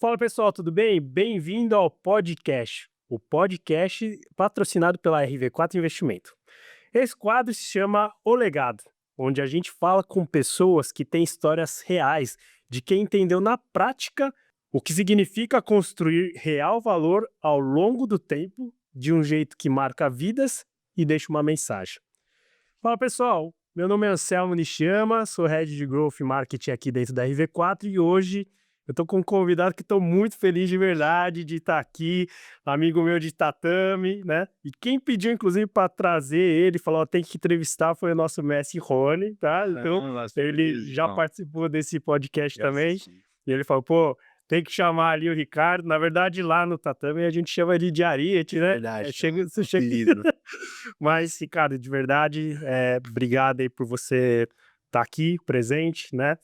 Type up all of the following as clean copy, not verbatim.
Fala pessoal, tudo bem? Bem-vindo ao podcast, o podcast patrocinado pela RV4 Investimento. Esse quadro se chama O Legado, onde a gente fala com pessoas que têm histórias reais de quem entendeu na prática o que significa construir real valor ao longo do tempo, de um jeito que marca vidas e deixa uma mensagem. Fala pessoal, meu nome é Anselmo Nishiyama, sou Head de Growth Marketing aqui dentro da RV4 e hoje eu estou com um convidado que estou muito feliz de verdade de estar aqui, amigo meu de tatame, né? E quem pediu inclusive para trazer ele, falou, ó, tem que entrevistar, foi o nosso mestre Rony, tá? Então ele já participou desse podcast também e ele falou, pô, tem que chamar ali o Ricardo. Na verdade, lá no tatame a gente chama ele de Ariete, né? Verdade, Você chega... Mas, Ricardo, de verdade, obrigado aí por você estar aqui presente, né?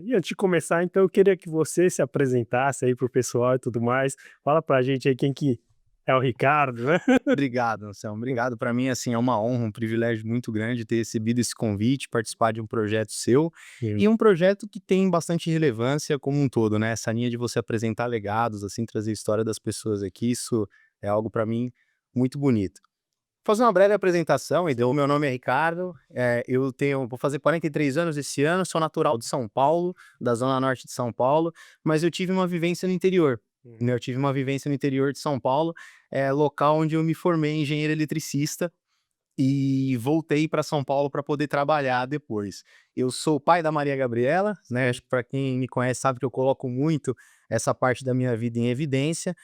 E antes de começar, então, eu queria que você se apresentasse aí para o pessoal e tudo mais. Fala pra gente aí quem que é o Ricardo, né? Obrigado, Anselmo. Obrigado. Para mim, assim, é uma honra, um privilégio muito grande ter recebido esse convite, participar de um projeto seu Sim. e um projeto que tem bastante relevância como um todo, né? Essa linha de você apresentar legados, assim, trazer a história das pessoas aqui, isso é algo para mim muito bonito. Vou fazer uma breve apresentação, então, o meu nome é Ricardo, vou fazer 43 anos esse ano, sou natural de São Paulo, da zona norte de São Paulo, mas eu tive uma vivência no interior, né? Eu tive uma vivência no interior de São Paulo, local onde eu me formei engenheiro eletricista e voltei para São Paulo para poder trabalhar depois. Eu sou o pai da Maria Gabriela, né? Acho que para quem me conhece sabe que eu coloco muito essa parte da minha vida em evidência.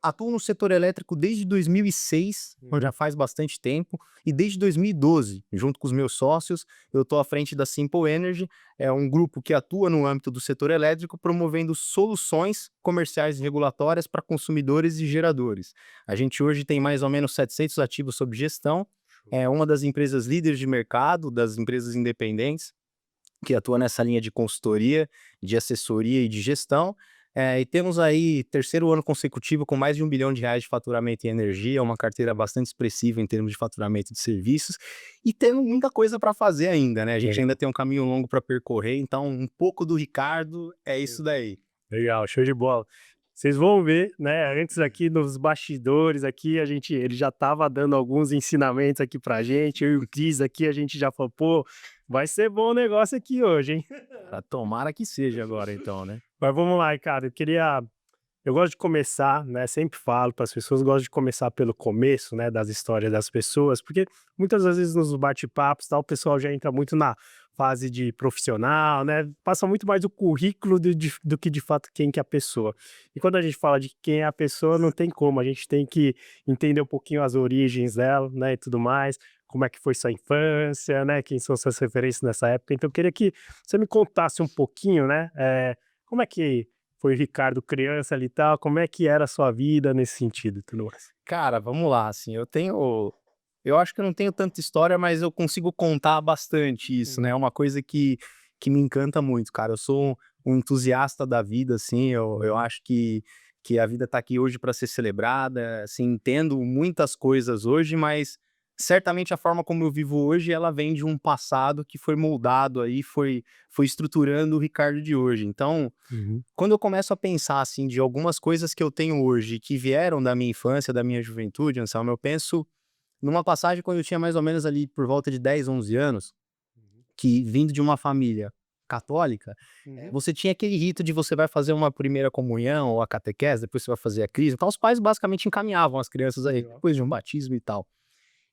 Atuo no setor elétrico desde 2006, então já faz bastante tempo, e desde 2012, junto com os meus sócios, eu estou à frente da Simple Energy, é um grupo que atua no âmbito do setor elétrico, promovendo soluções comerciais e regulatórias para consumidores e geradores. A gente hoje tem mais ou menos 700 ativos sob gestão, é uma das empresas líderes de mercado, das empresas independentes, que atua nessa linha de consultoria, de assessoria e de gestão. E temos aí terceiro ano consecutivo com mais de R$ 1 bilhão de faturamento em energia, uma carteira bastante expressiva em termos de faturamento de serviços, e temos muita coisa para fazer ainda, né? A gente ainda tem um caminho longo para percorrer, então um pouco do Ricardo é isso daí. Legal, show de bola. Vocês vão ver, né, antes aqui nos bastidores aqui, ele já estava dando alguns ensinamentos aqui pra gente, eu e o Cris aqui, a gente já falou, pô, vai ser bom o negócio aqui hoje, hein? Tomara que seja agora então, né? Mas vamos lá, cara, eu gosto de começar, né, sempre falo para as pessoas, gosto de começar pelo começo, né, das histórias das pessoas, porque muitas vezes nos bate-papos, tal, o pessoal já entra muito na fase de profissional, né, passa muito mais o currículo do que de fato quem que é a pessoa. E quando a gente fala de quem é a pessoa, não tem como, a gente tem que entender um pouquinho as origens dela, né, e tudo mais, como é que foi sua infância, né, quem são suas referências nessa época. Então eu queria que você me contasse um pouquinho, né, como é que foi o Ricardo criança ali e tal, como é que era a sua vida nesse sentido e tudo mais? Cara, vamos lá, assim, eu acho que eu não tenho tanta história, mas eu consigo contar bastante isso, né, é uma coisa que me encanta muito, cara, eu sou um entusiasta da vida, assim, eu acho que a vida tá aqui hoje para ser celebrada, assim, entendo muitas coisas hoje, mas certamente a forma como eu vivo hoje, ela vem de um passado que foi moldado aí, foi estruturando o Ricardo de hoje, então Uhum. quando eu começo a pensar, assim, de algumas coisas que eu tenho hoje, que vieram da minha infância, da minha juventude, Anselmo, eu penso numa passagem quando eu tinha mais ou menos ali por volta de 10, 11 anos, Uhum. que vindo de uma família católica, Uhum. você tinha aquele rito de você vai fazer uma primeira comunhão ou a catequese, depois você vai fazer a crisma, então os pais basicamente encaminhavam as crianças aí, Legal. depois de um batismo e tal.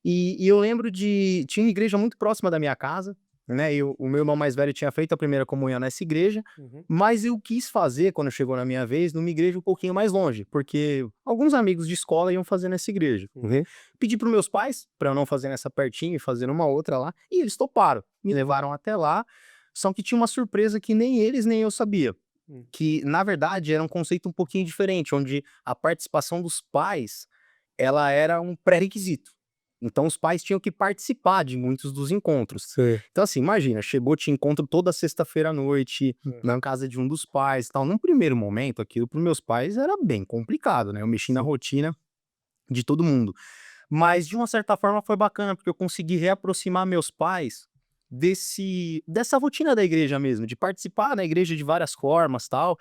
E eu lembro tinha uma igreja muito próxima da minha casa, né, e o meu irmão mais velho tinha feito a primeira comunhão nessa igreja, Uhum. mas eu quis fazer, quando chegou na minha vez, numa igreja um pouquinho mais longe, porque alguns amigos de escola iam fazer nessa igreja, Uhum. né. Pedi para os meus pais, para eu não fazer nessa pertinho e fazer numa outra lá, e eles toparam, me levaram até lá, só que tinha uma surpresa que nem eles nem eu sabia, Hum. que na verdade era um conceito um pouquinho diferente, onde a participação dos pais, ela era um pré-requisito. Então os pais tinham que participar de muitos dos encontros. Sei. Então assim, imagina, chegou, te encontro toda sexta-feira à noite, Aham. na casa de um dos pais e tal. Num primeiro momento, aquilo para os meus pais era bem complicado, né, eu mexi na Sim. rotina de todo mundo. Mas de uma certa forma foi bacana, porque eu consegui reaproximar meus pais dessa rotina da igreja mesmo, de participar na igreja de várias formas, tal.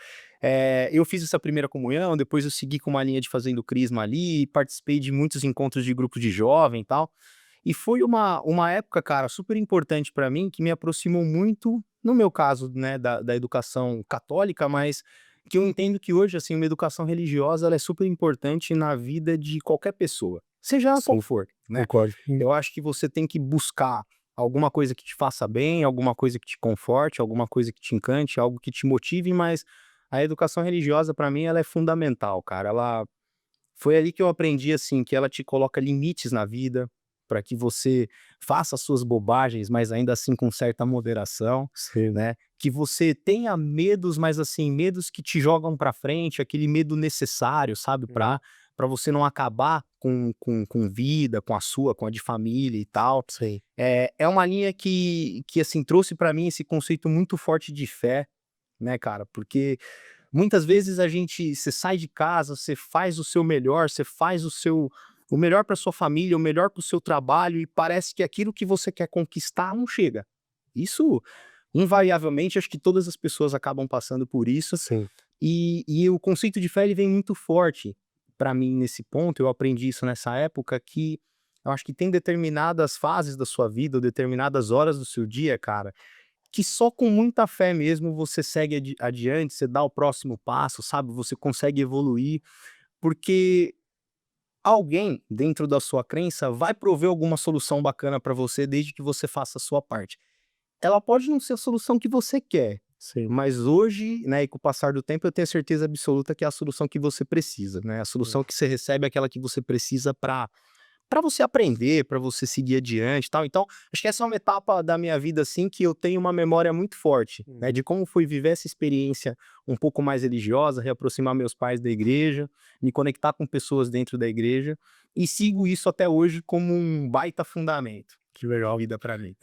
Eu fiz essa primeira comunhão, depois eu segui com uma linha de fazendo crisma ali, participei de muitos encontros de grupo de jovem, tal. E foi uma época, cara, super importante para mim, que me aproximou muito, no meu caso, né, da educação católica, mas que eu entendo que hoje, assim, uma educação religiosa, ela é super importante na vida de qualquer pessoa, seja ela qual Sim, for, né. concordo. Eu acho que você tem que buscar alguma coisa que te faça bem, alguma coisa que te conforte, alguma coisa que te encante, algo que te motive, mas a educação religiosa, para mim, ela é fundamental, cara. Ela foi ali que eu aprendi, assim, que ela te coloca limites na vida, para que você faça as suas bobagens, mas ainda assim com certa moderação, Sim. né? Que você tenha medos, mas assim, medos que te jogam para frente, aquele medo necessário, sabe? Uhum. Para você não acabar com vida, com a sua, com a de família e tal. Sim. É uma linha que assim, trouxe para mim esse conceito muito forte de fé, né, cara? Porque muitas vezes você sai de casa, você faz o seu melhor, você faz o melhor para sua família, o melhor para o seu trabalho e parece que aquilo que você quer conquistar não chega. Isso, invariavelmente, acho que todas as pessoas acabam passando por isso. Sim. E o conceito de fé ele vem muito forte para mim nesse ponto. Eu aprendi isso nessa época que eu acho que tem determinadas fases da sua vida, ou determinadas horas do seu dia, cara, que só com muita fé mesmo você segue adiante, você dá o próximo passo, sabe, você consegue evoluir, porque alguém dentro da sua crença vai prover alguma solução bacana para você desde que você faça a sua parte. Ela pode não ser a solução que você quer, Sim. mas hoje, né, e com o passar do tempo eu tenho certeza absoluta que é a solução que você precisa, né, a Sim. solução que você recebe é aquela que você precisa para você aprender, para você seguir adiante e tal. Então, acho que essa é uma etapa da minha vida, assim, que eu tenho uma memória muito forte, né, Uhum. de como foi viver essa experiência um pouco mais religiosa, reaproximar meus pais da igreja, me conectar com pessoas dentro da igreja, e sigo isso até hoje como um baita fundamento Que de legal. vida para mim.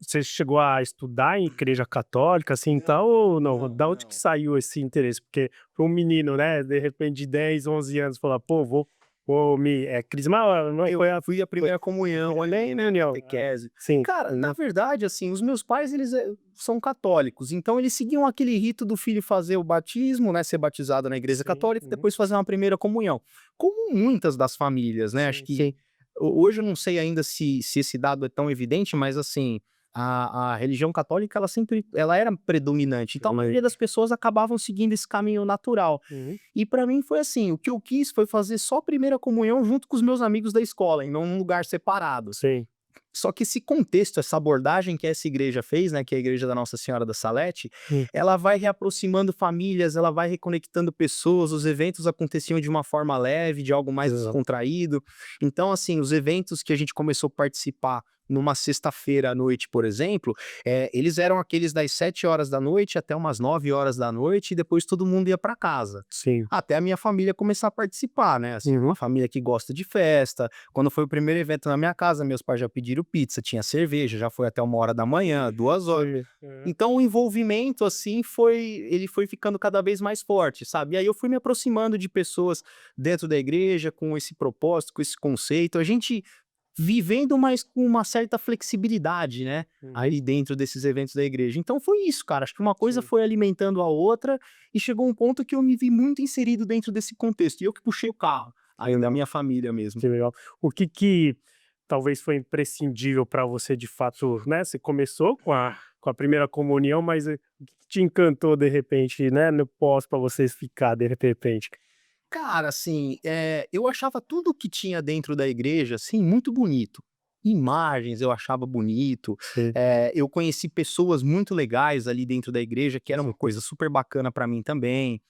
Você chegou a estudar em igreja católica, assim, tal, ou não? Não, Da onde que não. saiu esse interesse? Porque para um menino, né, de repente de 10, 11 anos, falar: "Pô, vou me crismar", não Eu foi a fui à foi primeira comunhão bem ali, na união. catequese. Sim. Cara, na verdade, assim, os meus pais, eles, são católicos, então eles seguiam aquele rito do filho fazer o batismo, né, ser batizado na igreja Sim. católica e Uhum. depois fazer uma primeira comunhão. Como muitas das famílias, né, acho Sim, que sim. hoje eu não sei ainda se esse dado é tão evidente, mas assim, a religião católica ela era predominante, então a maioria das pessoas acabavam seguindo esse caminho natural. Uhum. E pra mim foi assim, o que eu quis foi fazer só a primeira comunhão junto com os meus amigos da escola, e não num lugar separado. Sim. Só que esse contexto, essa abordagem que essa igreja fez, né, que é a igreja da Nossa Senhora da Salete, Hum. ela vai reaproximando famílias, ela vai reconectando pessoas, os eventos aconteciam de uma forma leve, de algo mais Exato. descontraído. Então, assim, os eventos que a gente começou a participar numa sexta-feira à noite, por exemplo, eles eram aqueles das 7 horas da noite até umas 9 horas da noite e depois todo mundo ia para casa. Sim. Até a minha família começar a participar, né? Assim, uma Uhum. família que gosta de festa. Quando foi o primeiro evento na minha casa, meus pais já pediram pizza, tinha cerveja, já foi até 1 hora da manhã, 2 horas. Sim. Aham. Então o envolvimento, assim, ele foi ficando cada vez mais forte, sabe? E aí eu fui me aproximando de pessoas dentro da igreja com esse propósito, com esse conceito. A gente vivendo, mas com uma certa flexibilidade, né? Uhum. Aí dentro desses eventos da igreja. Então foi isso, cara. Acho que uma coisa Sim. foi alimentando a outra e chegou um ponto que eu me vi muito inserido dentro desse contexto. E eu que puxei o carro, Que aí da legal, minha família mesmo. que legal. O que que talvez foi imprescindível para você de fato, né, você começou com a primeira comunhão, mas, o que que te encantou de repente, né, no pós para vocês ficar de repente? Cara, assim, eu achava tudo que tinha dentro da igreja, assim, muito bonito. Imagens eu achava bonito, Sim. eu conheci pessoas muito legais ali dentro da igreja, que era uma coisa super bacana pra mim também.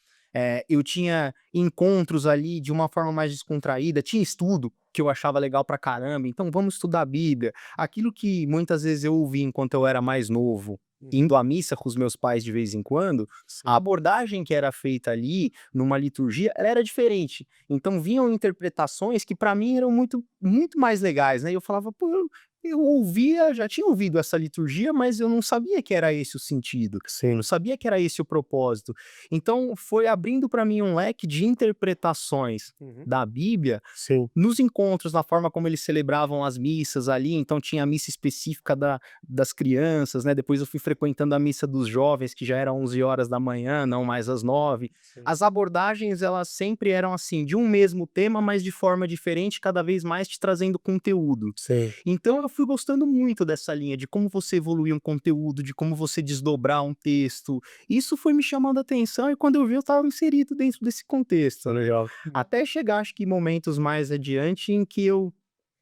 Eu tinha encontros ali de uma forma mais descontraída, tinha estudo que eu achava legal pra caramba, então vamos estudar a Bíblia. Aquilo que muitas vezes eu ouvi enquanto eu era mais novo, Uhum. indo à missa com os meus pais de vez em quando, a Sim. abordagem que era feita ali numa liturgia, ela era diferente. Então vinham interpretações que para mim eram muito mais legais, né, e eu falava: "Pô, eu ouvia, já tinha ouvido essa liturgia, mas eu não sabia que era esse o sentido, eu Sim. não sabia que era esse o propósito. Então foi abrindo para mim um leque de interpretações Uhum. da Bíblia Sim. nos encontros, na forma como eles celebravam as missas ali, então tinha a missa específica das crianças, né, depois eu fui frequentando a missa dos jovens, que já era 11 horas da manhã, não mais às 9. Sim. As abordagens, elas sempre eram assim, de um mesmo tema, mas de forma diferente, cada vez mais te trazendo conteúdo. Sim. Então eu fui gostando muito dessa linha, de como você evoluir um conteúdo, de como você desdobrar um texto. Isso foi me chamando a atenção e quando eu vi eu estava inserido dentro desse contexto, Tá né. legal. Até chegar, acho que momentos mais adiante em que eu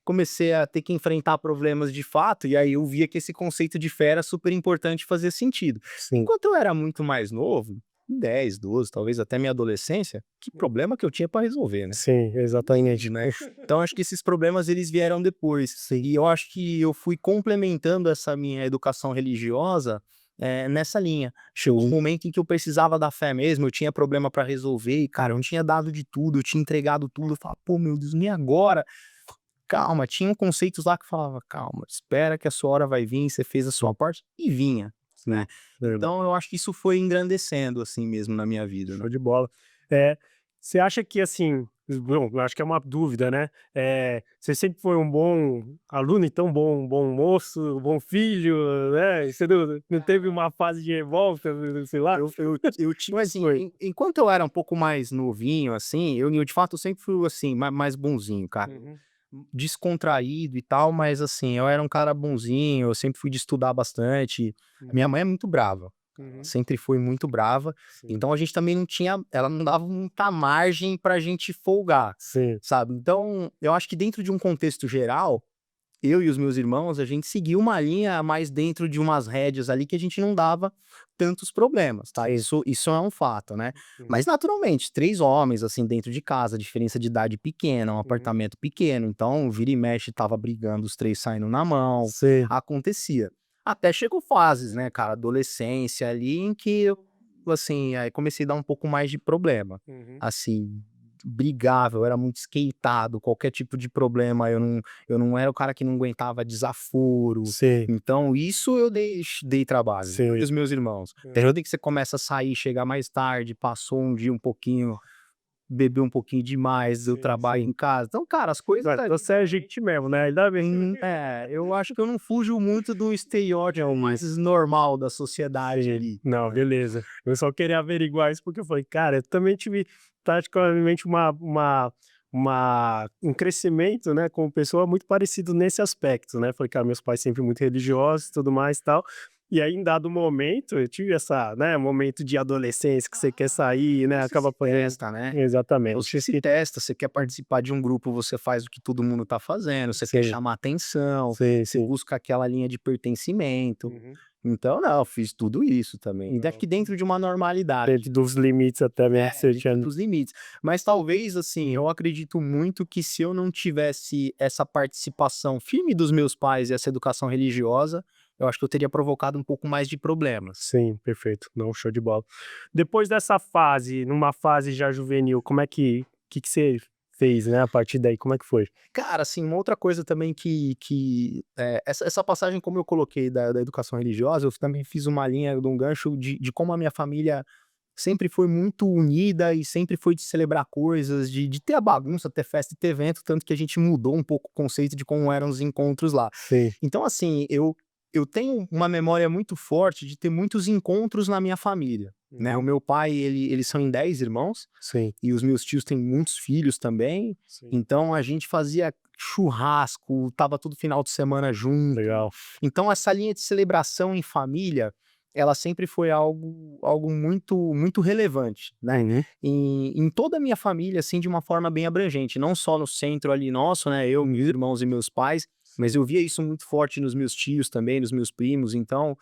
comecei a ter que enfrentar problemas de fato, e aí eu via que esse conceito de fé era super importante, fazia sentido. Sim. Enquanto eu era muito mais novo, 10, 12, talvez até minha adolescência, que problema que eu tinha para resolver, né? Sim, exatamente. Né? Então acho que esses problemas eles vieram depois. E eu acho que eu fui complementando essa minha educação religiosa nessa linha. Chegou um momento em que eu precisava da fé mesmo, eu tinha problema para resolver, e cara, eu não tinha dado de tudo, eu tinha entregado tudo, eu falava, pô, meu Deus, e agora? Calma, tinha conceitos lá que falava, calma, espera que a sua hora vai vir, você fez a sua parte, e vinha, né? Verdade. Então eu acho que isso foi engrandecendo assim mesmo na minha vida, né? Show de bola. É, você acha que, assim, bom, eu acho que é uma dúvida, né, você sempre foi um bom aluno, então, bom moço, bom filho, né, você não teve uma fase de revolta, sei lá? Eu tinha Como é que assim, foi? enquanto eu era um pouco mais novinho, assim, eu de fato sempre fui assim, mais bonzinho, cara. Uhum, Descontraído e tal, mas assim, eu era um cara bonzinho, eu sempre fui de estudar bastante. Minha uhum, mãe é muito brava, uhum. sempre foi muito brava, Sim, então a gente também não tinha, ela não dava muita margem pra gente folgar, sim. sabe? Então, eu acho que dentro de um contexto geral, eu e os meus irmãos, a gente seguiu uma linha mais dentro de umas rédeas ali que a gente não dava tantos problemas, tá? Sim. Isso é um fato, né? Uhum, Mas naturalmente, 3 homens, assim, dentro de casa, diferença de idade pequena, um uhum. apartamento pequeno, então vira e mexe tava brigando, os 3 saindo na mão, Sim. acontecia. Até chegou fases, né, cara, adolescência ali em que eu, assim, aí comecei a dar um pouco mais de problema, Uhum. assim, brigava, eu era muito esquentado, qualquer tipo de problema, eu não era o cara que não aguentava desaforo, Sim, então isso eu dei trabalho, eu e sim. os meus irmãos. Tem Uhum. hora que você começa a sair, chegar mais tarde, passou um dia um pouquinho, bebeu um pouquinho demais, eu Sim, trabalho sim. em casa, então cara, as coisas Ué, então ali você é gente mesmo, né, ainda bem. eu acho que eu não fujo muito do estereótipo mais normal da sociedade Sim. ali, Não, né. beleza. Eu só queria averiguar isso, porque eu falei: "Cara, eu também tive praticamente um crescimento, né, como pessoa muito parecido nesse aspecto", né. Falei: "Cara, meus pais sempre muito religiosos e tudo mais e tal". E aí, em dado momento, eu tive essa, né, momento de adolescência que você quer sair, né, Você acaba se apanhando. testa, né. Você Exatamente. se testa, você quer participar de um grupo, você faz o que todo mundo tá fazendo, você quer Sim, chamar atenção, sim, você sim. busca aquela linha de pertencimento. Uhum. Então não, eu fiz tudo isso também. Ainda que Legal. dentro de uma normalidade, Dentro dos limites até mesmo que você dentro tinha. dos limites. Mas talvez, assim, eu acredito muito que se eu não tivesse essa participação firme dos meus pais e essa educação religiosa, eu acho que eu teria provocado um pouco mais de problemas. Sim, perfeito. Não, show de bola. Depois dessa fase, numa fase já juvenil, como é que você fez, né, a partir daí, como é que foi? Cara, assim, uma outra coisa também essa passagem, como eu coloquei da educação religiosa, eu também fiz uma linha de um gancho de como a minha família sempre foi muito unida e sempre foi de celebrar coisas, de ter a bagunça, ter festa e ter evento, tanto que a gente mudou um pouco o conceito de como eram os encontros lá. Sim. Então, assim, eu tenho uma memória muito forte de ter muitos encontros na minha família, né. O Uhum. meu pai, eles são em 10 irmãos, Sim, e os meus tios têm muitos filhos também, sim. então a gente fazia churrasco, tava todo final de semana junto. Legal. Então essa linha de celebração em família, ela sempre foi algo muito relevante, né. Uhum. Em toda a minha família, assim, de uma forma bem abrangente, não só no centro ali nosso, né, eu, meus irmãos e meus pais, mas Sim. eu via isso muito forte nos meus tios também, nos meus primos, então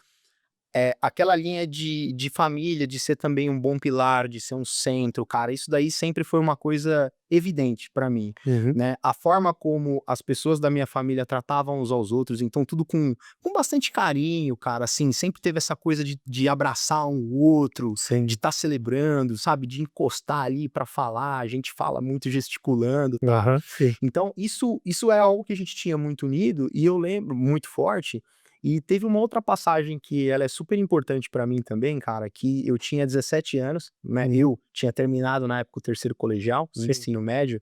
aquela linha de família, de ser também um bom pilar, de ser um centro, cara, isso daí sempre foi uma coisa evidente pra mim, Uhum. né. A forma como as pessoas da minha família tratavam uns aos outros, então tudo com bastante carinho, cara, assim, sempre teve essa coisa de abraçar um outro, Sim. de estar celebrando, sabe, de encostar ali pra falar, a gente fala muito gesticulando, tá. Aham, sim. Então isso é algo que a gente tinha muito unido e eu lembro muito forte, e teve uma outra passagem que ela é super importante pra mim também, cara, que eu tinha 17 anos, né, Uhum. eu tinha terminado na época o terceiro colegial, no Sim. ensino médio,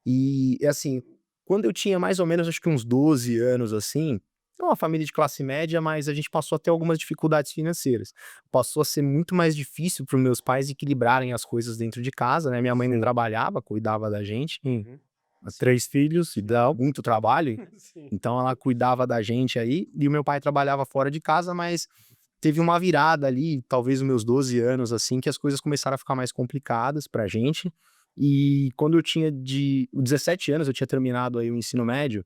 e assim, quando eu tinha mais ou menos acho que uns 12 anos, assim, é uma família de classe média, mas a gente passou a ter algumas dificuldades financeiras. Passou a ser muito mais difícil para os meus pais equilibrarem as coisas dentro de casa, né, minha mãe não Sim. trabalhava, cuidava da gente, Uhum. assim, 3 filhos, e dá muito trabalho, sim. então ela cuidava da gente aí, e o meu pai trabalhava fora de casa, mas teve uma virada ali, talvez nos meus 12 anos, assim, que as coisas começaram a ficar mais complicadas pra gente. E quando eu tinha 17 anos, eu tinha terminado aí o ensino médio,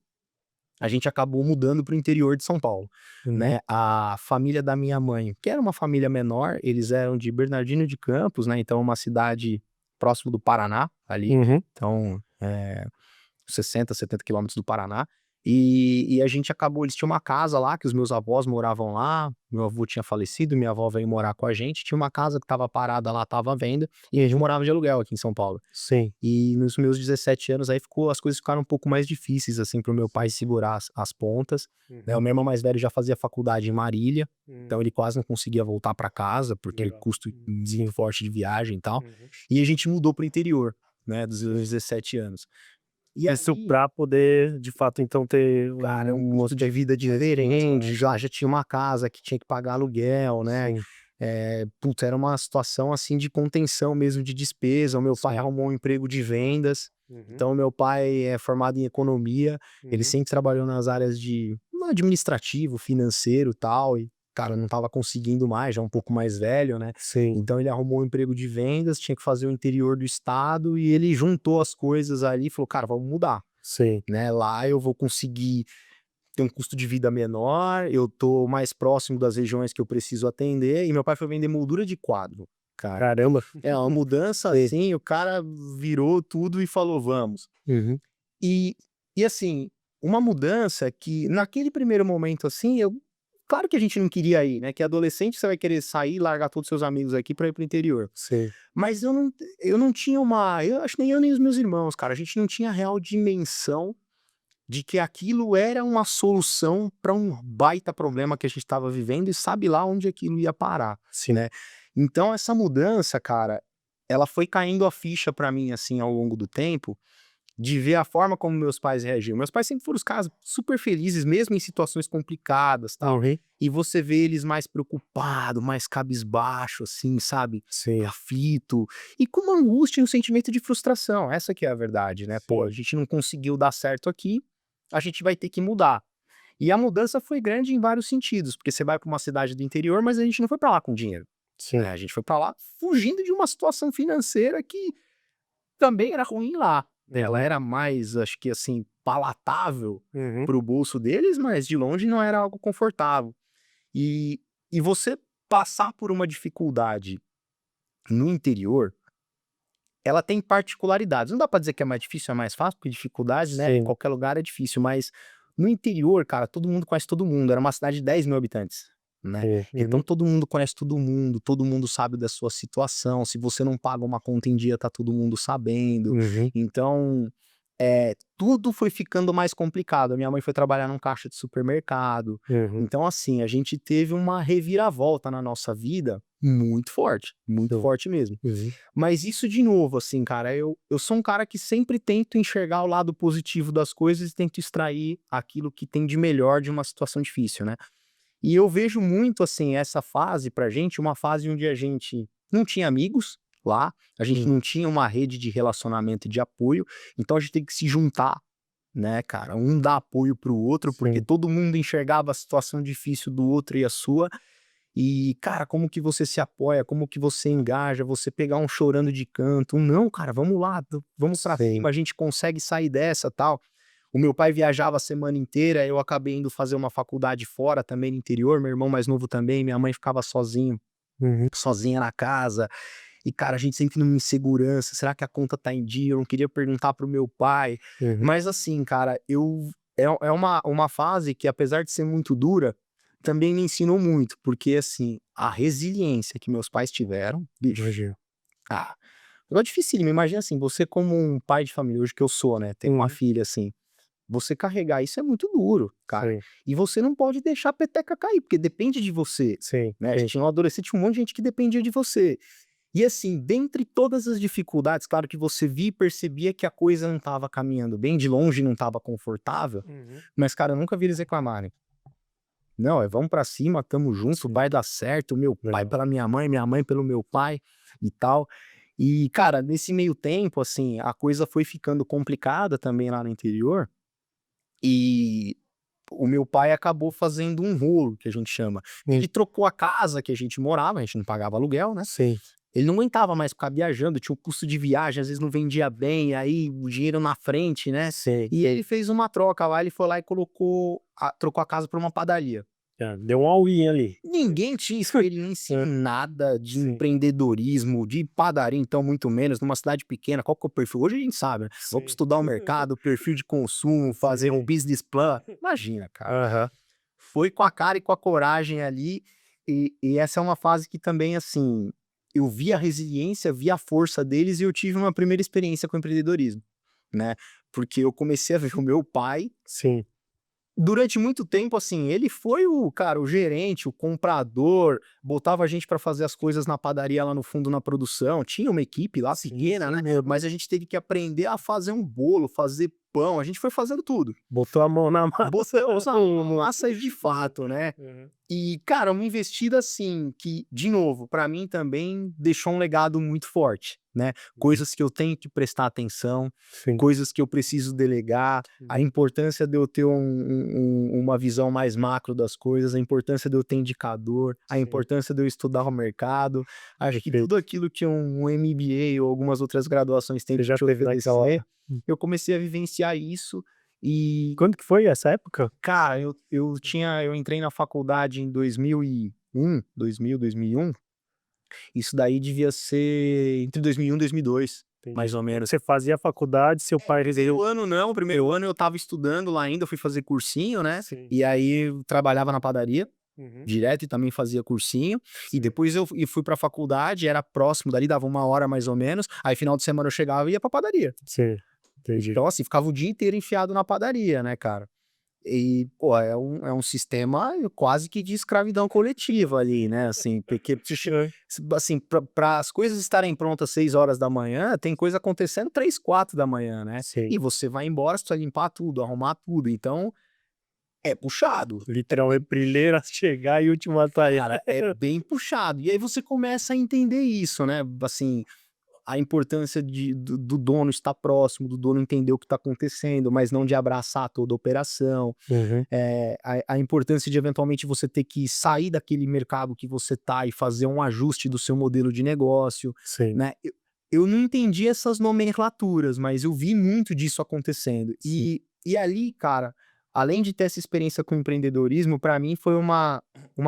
a gente acabou mudando para o interior de São Paulo, Uhum. né? A família da minha mãe, que era uma família menor, eles eram de Bernardino de Campos, né? Então, uma cidade próximo do Paraná, ali. Uhum. Então, 60, 70 quilômetros do Paraná. E a gente acabou, eles tinham uma casa lá, que os meus avós moravam lá, meu avô tinha falecido, minha avó veio morar com a gente, tinha uma casa que estava parada lá, estava à venda, e a gente morava de aluguel aqui em São Paulo. Sim. E nos meus 17 anos aí as coisas ficaram um pouco mais difíceis, assim, para o meu pai segurar as pontas, né. O Uhum. meu irmão mais velho já fazia faculdade em Marília, Hum. então ele quase não conseguia voltar para casa, porque Legal. custo Sim. forte de viagem e tal. Uhum. E a gente mudou para o interior, né, dos meus 17 anos. E Isso aí, pra poder, de fato, então ter cara, um um custo de vida diferente, já tinha uma casa que tinha que pagar aluguel, né. sim, Putz, era uma situação, assim, de contenção mesmo de despesa. O meu pai sim. arrumou um emprego de vendas, Uhum. então meu pai é formado em economia, ele Uhum. sempre trabalhou nas áreas de no administrativo, financeiro, tal, e, cara, não estava conseguindo mais, já um pouco mais velho, né. Sim, Então ele arrumou um emprego de vendas, tinha que fazer o interior do estado e ele juntou as coisas ali e falou: "Cara, vamos mudar". sim. Né, lá eu vou conseguir ter um custo de vida menor, eu tô mais próximo das regiões que eu preciso atender, e meu pai foi vender moldura de quadro, cara. Caramba. É uma mudança Sei. assim, o cara virou tudo e falou: "Vamos". Uhum. E e assim, uma mudança que naquele primeiro momento, assim, eu claro que a gente não queria ir, né, que adolescente você vai querer sair, largar todos os seus amigos aqui pra ir para o interior. Sim. Mas eu não tinha uma eu acho que nem eu nem os meus irmãos, cara, a gente não tinha real dimensão de que aquilo era uma solução para um baita problema que a gente estava vivendo e sabe lá onde aquilo ia parar, Sim. né. Então essa mudança, cara, ela foi caindo a ficha para mim, assim, ao longo do tempo, de ver a forma como meus pais reagiam. Meus pais sempre foram os caras super felizes, mesmo em situações complicadas, tal, Uhum. e você vê eles mais preocupado, mais cabisbaixo, assim, sabe, Sim, aflito, e com uma angústia e um sentimento de frustração, essa que é a verdade, né. "Pô, a sim. gente não conseguiu dar certo aqui, a gente vai ter que mudar". E a mudança foi grande em vários sentidos, porque você vai para uma cidade do interior, mas a gente não foi para lá com dinheiro, né, Sim. a gente foi para lá fugindo de uma situação financeira que também era ruim lá. Ela Uhum. era mais, acho que assim, palatável Uhum. para o bolso deles, mas de longe não era algo confortável. E e você passar por uma dificuldade no interior, ela tem particularidades. Não dá pra dizer que é mais difícil, é mais fácil, porque dificuldade, né, em Sim. qualquer lugar é difícil, mas no interior, cara, todo mundo conhece todo mundo. Era uma cidade de 10 mil habitantes, né. Sim. Então Uhum. todo mundo sabe da sua situação. Se você não paga uma conta em dia, tá todo mundo sabendo. Uhum. Então, tudo foi ficando mais complicado. A minha mãe foi trabalhar num caixa de supermercado. Uhum. Então, assim, a gente teve uma reviravolta na nossa vida muito Sim. forte mesmo. Uhum. Mas isso de novo, assim, cara, eu sou um cara que sempre tento enxergar o lado positivo das coisas e tento extrair aquilo que tem de melhor de uma situação difícil, né. E eu vejo muito, assim, essa fase pra gente, uma fase onde a gente não tinha amigos lá, a gente Hum. não tinha uma rede de relacionamento e de apoio, então a gente tem que se juntar, né, cara, um dar apoio para o outro, porque Sim. todo mundo enxergava a situação difícil do outro e a sua, e, cara, como que você se apoia, como que você engaja, você pegar um chorando de canto, um: "Não, cara, vamos lá, vamos pra Sim. cima, a gente consegue sair dessa", tal. O meu pai viajava a semana inteira, eu acabei indo fazer uma faculdade fora também no interior, meu irmão mais novo também, minha mãe ficava Uhum. sozinha na casa. E, cara, a gente sempre numa insegurança, será que a conta tá em dia? Eu não queria perguntar pro meu pai. Uhum. Mas assim, cara, é uma fase que, apesar de ser muito dura, também me ensinou muito, porque assim, a resiliência que meus pais tiveram, bicho, Imagino. ah, negócio dificílimo. Imagina assim, você como um pai de família, hoje que eu sou, né, tenho uma Uhum. filha assim, você carregar isso é muito duro, cara. Sim, E você não pode deixar a peteca cair, porque depende de você, sim, né? A sim. gente no adolescente tinha um monte de gente que dependia de você. E assim, dentre todas as dificuldades, claro que você via e percebia que a coisa não estava caminhando bem, de longe não estava confortável, Uhum. mas cara, eu nunca vi eles reclamarem. Não, vamos pra cima, tamo junto, Sim, vai dar certo, meu pai legal. pela minha mãe pelo meu pai e tal. E cara, nesse meio tempo, assim, a coisa foi ficando complicada também lá no interior, e o meu pai acabou fazendo um rolo, que a gente chama. Hum. Ele trocou a casa que a gente morava, a gente não pagava aluguel, né? Sim, Ele não aguentava mais ficar viajando, tinha o custo de viagem, às vezes não vendia bem, aí o dinheiro na frente, né. sim. E ele fez uma troca lá, ele foi lá e trocou a casa por uma padaria. Deu um all-in ali. Ninguém tinha experiência Hã. em nada de Sim, empreendedorismo, de padaria então muito menos, numa cidade pequena, qual que é o perfil? Hoje a gente sabe, né, vamos sim. estudar o mercado, perfil de consumo, fazer um Sim. business plan, imagina cara. Aham. Foi com a cara e com a coragem ali, e essa é uma fase que também, assim, eu vi a resiliência, vi a força deles e eu tive uma primeira experiência com empreendedorismo, né, porque eu comecei a ver o meu pai, Sim. durante muito tempo, assim, ele foi o gerente, o comprador, botava a gente para fazer as coisas na padaria lá no fundo na produção, tinha uma equipe lá Sim, pequena, sim né, mesmo. mas a gente teve que aprender a fazer um bolo, fazer pão, a gente foi fazendo tudo. Botou a mão na massa. Botou massa de fato, né. Uhum. E, cara, uma investida assim, que, de novo, pra mim também deixou um legado muito forte, né? Coisas que eu tenho que prestar atenção, Sim. coisas que eu preciso delegar, a Uhum. importância de eu ter uma visão mais macro das coisas, a importância de eu ter indicador, a Sim, importância de eu estudar o mercado. Acho que tudo perfeito. aquilo que um MBA ou algumas outras graduações têm Você que já te teve naquela. oferecer, eu comecei a vivenciar isso e Quando que foi essa época? cara, eu entrei na faculdade em 2001, isso daí devia ser entre 2001 e 2002, mais Entendi. ou menos. Você fazia faculdade, seu pai Primeiro resolveu. ano não, primeiro ano eu estava estudando lá ainda, eu fui fazer cursinho, né, Sim. e aí eu trabalhava na padaria, Uhum. direto, e também fazia cursinho, e Sim. depois fui pra faculdade, era próximo dali, dava 1 hora mais ou menos, aí final de semana eu chegava e ia pra padaria. Sim, entendi. Então assim, ficava o dia inteiro enfiado na padaria, né, cara. E, pô, é um sistema quase que de escravidão coletiva ali, né, assim, porque Hã. assim, pra as coisas estarem prontas 6 horas da manhã, tem coisa acontecendo 3, 4 da manhã, né, Sim. e você vai embora, você precisa limpar tudo, arrumar tudo, então é puxado. Literalmente, primeiro a chegar e último a sair. Cara, é bem puxado. E aí você começa a entender isso, né, assim, a importância do dono estar próximo, do dono entender o que está acontecendo, mas não de abraçar toda a operação. Uhum. A importância de eventualmente você ter que sair daquele mercado que você tá e fazer um ajuste do seu modelo de negócio, Sim, né. Eu não entendi essas nomenclaturas, mas eu vi muito disso acontecendo. sim. E ali, cara, além de ter essa experiência com empreendedorismo, para mim foi uma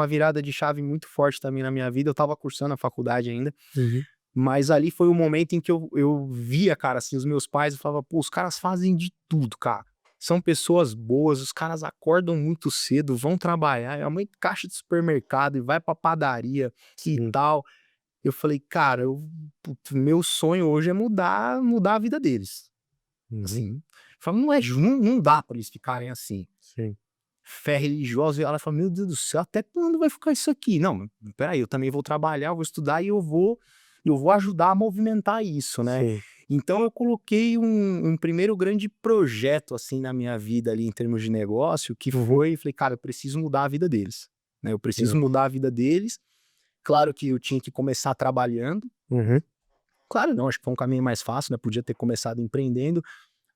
virada de chave muito forte também na minha vida. Eu estava cursando a faculdade ainda, Uhum. mas ali foi o momento em que eu via, cara, assim, os meus pais, eu falava: "Pô, os caras fazem de tudo, cara. São pessoas boas, os caras acordam muito cedo, vão trabalhar, é uma caixa de supermercado e vai pra padaria e Sim. tal". Eu falei: "Cara, putz, meu sonho hoje é mudar a vida deles". Uhum. Assim, falei: "Não dá pra eles ficarem assim". Sim, Fé religiosa, e ela fala: "Meu Deus do céu, até quando vai ficar isso aqui?". Não, espera aí, eu também vou trabalhar, eu vou estudar e eu vou ajudar a movimentar isso, né. sim. Então eu coloquei um primeiro grande projeto, assim, na minha vida ali em termos de negócio, que Uhum. foi, falei: "Cara, eu preciso mudar a vida deles, né, eu preciso Legal. mudar a vida deles". Claro que eu tinha que começar trabalhando, Uhum. claro não, acho que foi um caminho mais fácil, né, podia ter começado empreendendo,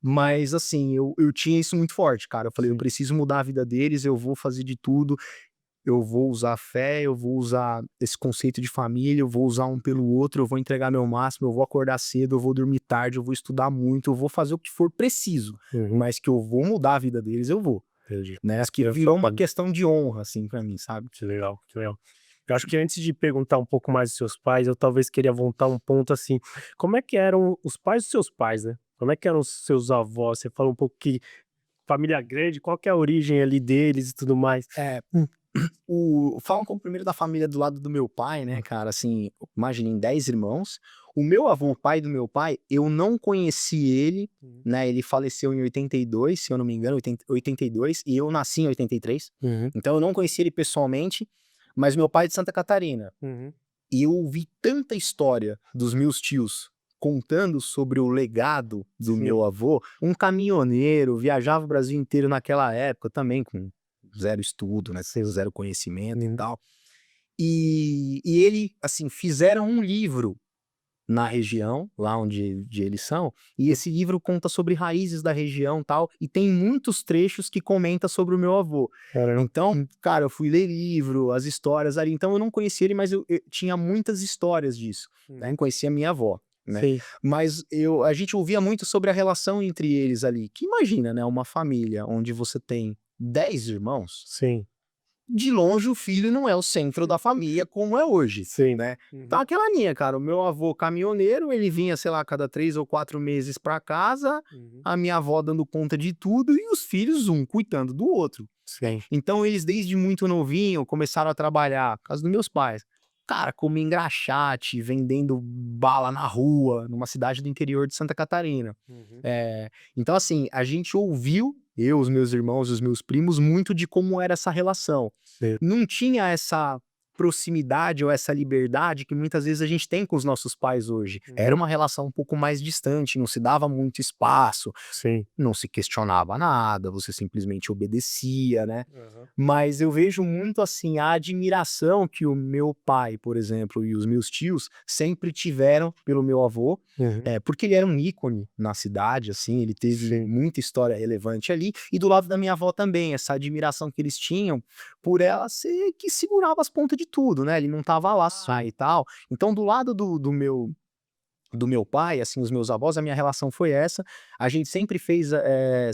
mas assim, eu tinha isso muito forte, cara, eu falei: "Eu Sim. preciso mudar a vida deles, eu vou fazer de tudo". eu vou usar fé, eu vou usar esse conceito de família, eu vou usar um pelo outro, eu vou entregar meu máximo, eu vou acordar cedo, eu vou dormir tarde, eu vou estudar muito, eu vou fazer o que for preciso, Uhum. mas que eu vou mudar a vida deles, eu vou, Entendi. né? Isso Que que virou uma questão de honra, assim, pra mim, sabe? Que legal, que legal. Eu acho que antes de perguntar um pouco mais dos seus pais, eu talvez queria voltar um ponto assim, como é que eram os pais dos seus pais, né? Como é que eram os seus avós? Você falou um pouco que família grande, qual que é a origem ali deles e tudo mais? É, falam como primeiro da família do lado do meu pai, né, cara, assim, imagina, em 10 irmãos. O meu avô, o pai do meu pai, eu não conheci ele, Uhum. né, ele faleceu em 82, se eu não me engano, 82, e eu nasci em 83. Uhum. Então eu não conheci ele pessoalmente, mas meu pai é de Santa Catarina. Uhum. E eu ouvi tanta história dos meus tios contando sobre o legado do Sim. meu avô, um caminhoneiro, viajava o Brasil inteiro naquela época também com zero estudo, né, zero conhecimento e Uhum. tal. E ele, assim, fizeram um livro na região, lá onde eles são, e esse livro conta sobre raízes da região, tal, e tem muitos trechos que comenta sobre o meu avô. Caramba. Então, cara, eu fui ler livro, as histórias ali, então eu não conhecia ele, mas eu tinha muitas histórias disso, né, Uhum. conhecia minha avó, né. Sim, Mas a gente ouvia muito sobre a relação entre eles ali, que imagina, né, uma família onde você tem 10 irmãos, sim, de longe o filho não é o centro da família como é hoje, sim. né. Então Uhum. aquela linha, cara, o meu avô caminhoneiro, ele vinha, sei lá, a cada 3 ou 4 meses pra casa, Uhum. a minha avó dando conta de tudo e os filhos um cuidando do outro. Sim. Então eles desde muito novinho começaram a trabalhar, casa dos meus pais, cara, como engraxate, vendendo bala na rua, numa cidade do interior de Santa Catarina. Uhum. Então assim, a gente ouviu, eu, os meus irmãos, os meus primos, muito de como era essa relação. Sim. Não tinha essa proximidade ou essa liberdade que muitas vezes a gente tem com os nossos pais hoje. Era Uhum. uma relação um pouco mais distante, não se dava muito espaço, Sim. não se questionava nada, você simplesmente obedecia, né. Aham. Mas eu vejo muito, assim, a admiração que o meu pai, por exemplo, e os meus tios sempre tiveram pelo meu avô, Uhum. porque ele era um ícone na cidade, assim, ele teve Sim. muita história relevante ali, e do lado da minha avó também, essa admiração que eles tinham por ela ser que segurava as pontas de tudo, né, ele não estava lá só e tal. Então do lado do meu pai, assim, os meus avós, a minha relação foi essa. A gente sempre fez,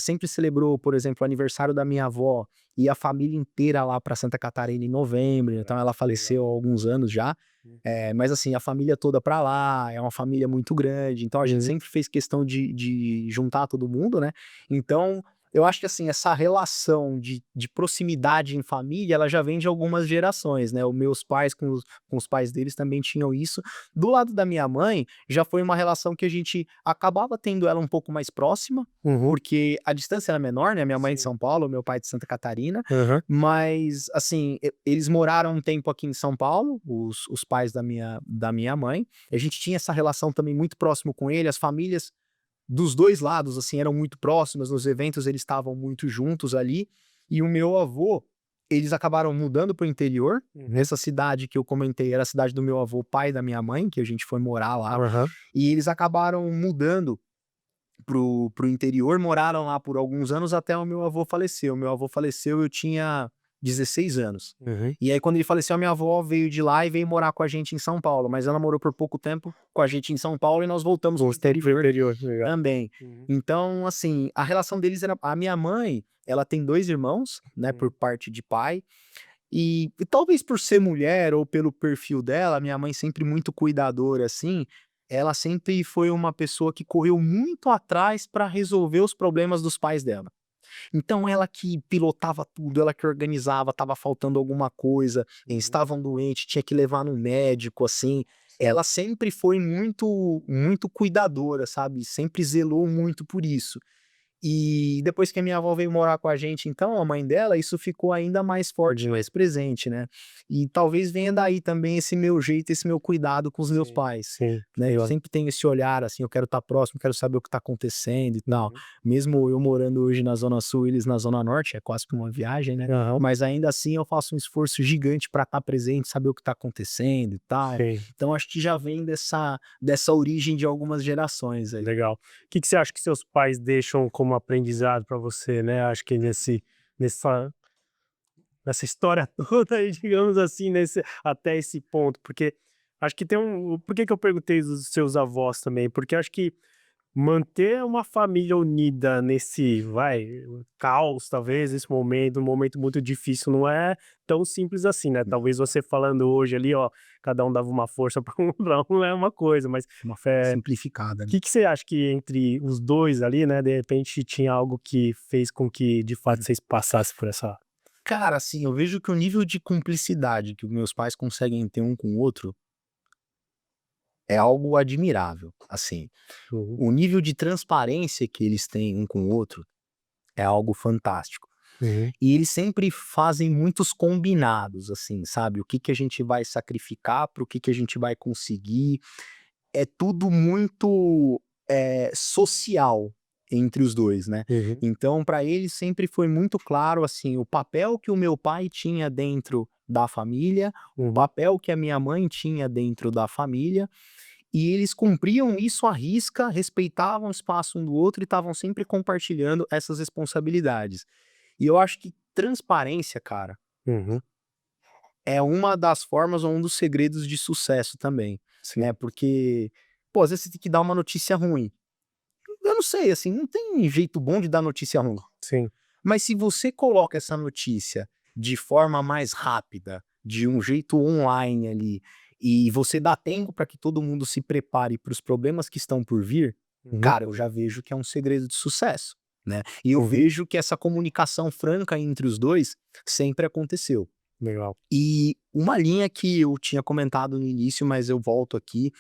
sempre celebrou, por exemplo, o aniversário da minha avó e a família inteira lá para Santa Catarina em novembro, então ela Legal. faleceu há alguns anos já. Mas assim, a família toda para lá, é uma família muito grande, então a gente Uhum. sempre fez questão de juntar todo mundo, né. Então, eu acho que assim, essa relação de proximidade em família, ela já vem de algumas gerações, né. Os meus pais com os pais deles também tinham isso. Do lado da minha mãe, já foi uma relação que a gente acabava tendo ela um pouco mais próxima, Uhum. porque a distância era menor, né, minha mãe é de Sim. São Paulo, meu pai é de Santa Catarina, Aham. mas assim, eles moraram um tempo aqui em São Paulo, os pais da minha mãe, a gente tinha essa relação também muito próximo com ele, as famílias dos 2 lados, assim, eram muito próximas, nos eventos eles estavam muito juntos ali, e o meu avô, eles acabaram mudando para o interior, Uhum. nessa cidade que eu comentei, era a cidade do meu avô, pai da minha mãe, que a gente foi morar lá, Aham. e eles acabaram mudando pro interior, moraram lá por alguns anos até o meu avô falecer. O meu avô faleceu, eu tinha 16 anos. Uhum. E aí quando ele faleceu, a minha avó veio de lá e veio morar com a gente em São Paulo, mas ela morou por pouco tempo com a gente em São Paulo e nós voltamos pro Gostou pro interior interior, legal. também. Uhum. Então, assim, a relação deles era a minha mãe, ela tem 2 irmãos, né, por Uhum. parte de pai, e talvez por ser mulher ou pelo perfil dela, minha mãe sempre muito cuidadora, assim, ela sempre foi uma pessoa que correu muito atrás para resolver os problemas dos pais dela. Então ela que pilotava tudo, ela que organizava, estava faltando alguma coisa, eles Uhum. estavam doentes, tinha que levar no médico, assim. Ela sempre foi muito muito cuidadora, sabe, sempre zelou muito por isso. E depois que a minha avó veio morar com a gente então, a mãe dela, isso ficou ainda mais forte, mais presente, né. E talvez venha daí também esse meu jeito, esse meu cuidado com os meus Sim, pais, sim. né. Eu sempre tenho esse olhar, assim, eu quero estar próximo, quero saber o que está acontecendo e tal. Uhum. Mesmo eu morando hoje na zona sul, eles na zona norte, é quase que uma viagem, né, Aham. mas ainda assim eu faço um esforço gigante para estar presente, saber o que está acontecendo e tal. Sim, Então acho que já vem dessa origem de algumas gerações aí. legal. Que você acha que seus pais deixam como aprendizado pra você, né, acho que nessa nessa história toda aí, digamos assim, até esse ponto? Porque acho que tem por que que eu perguntei dos seus avós também? Porque acho que manter uma família unida nesse, caos, talvez, esse momento, um momento muito difícil, não é tão simples assim, né? Talvez você falando hoje ali, ó, cada um dava uma força para um, pra um é uma coisa, mas De uma forma simplificada, o né? que que você acha que entre os dois ali, né, de repente tinha algo que fez com que, de fato, vocês passassem por essa. Cara, assim, eu vejo que o nível de cumplicidade que os meus pais conseguem ter um com o outro é algo admirável, assim. Uhum, O nível de transparência que eles têm um com o outro é algo fantástico. uhum, E eles sempre fazem muitos combinados, assim, sabe? O que que a gente vai sacrificar para o que a gente vai conseguir. É tudo muito social entre os dois, né? uhum, Então, para eles sempre foi muito claro, assim, o papel que o meu pai tinha dentro da família, o uhum. papel que a minha mãe tinha dentro da família, e eles cumpriam isso à risca, respeitavam o espaço um do outro e estavam sempre compartilhando essas responsabilidades. E eu acho que transparência, cara, Uhum, é uma das formas ou um dos segredos de sucesso também, sim, né? Porque, pô, às vezes você tem que dar uma notícia ruim. Eu não sei, assim, não tem jeito bom de dar notícia ruim. sim. Mas se você coloca essa notícia de forma mais rápida, de um jeito online ali, e você dá tempo para que todo mundo se prepare para os problemas que estão por vir, Uhum, cara, eu já vejo que é um segredo de sucesso, né? E eu uhum. vejo que essa comunicação franca entre os dois sempre aconteceu. Legal. E uma linha que eu tinha comentado no início, mas eu volto aqui,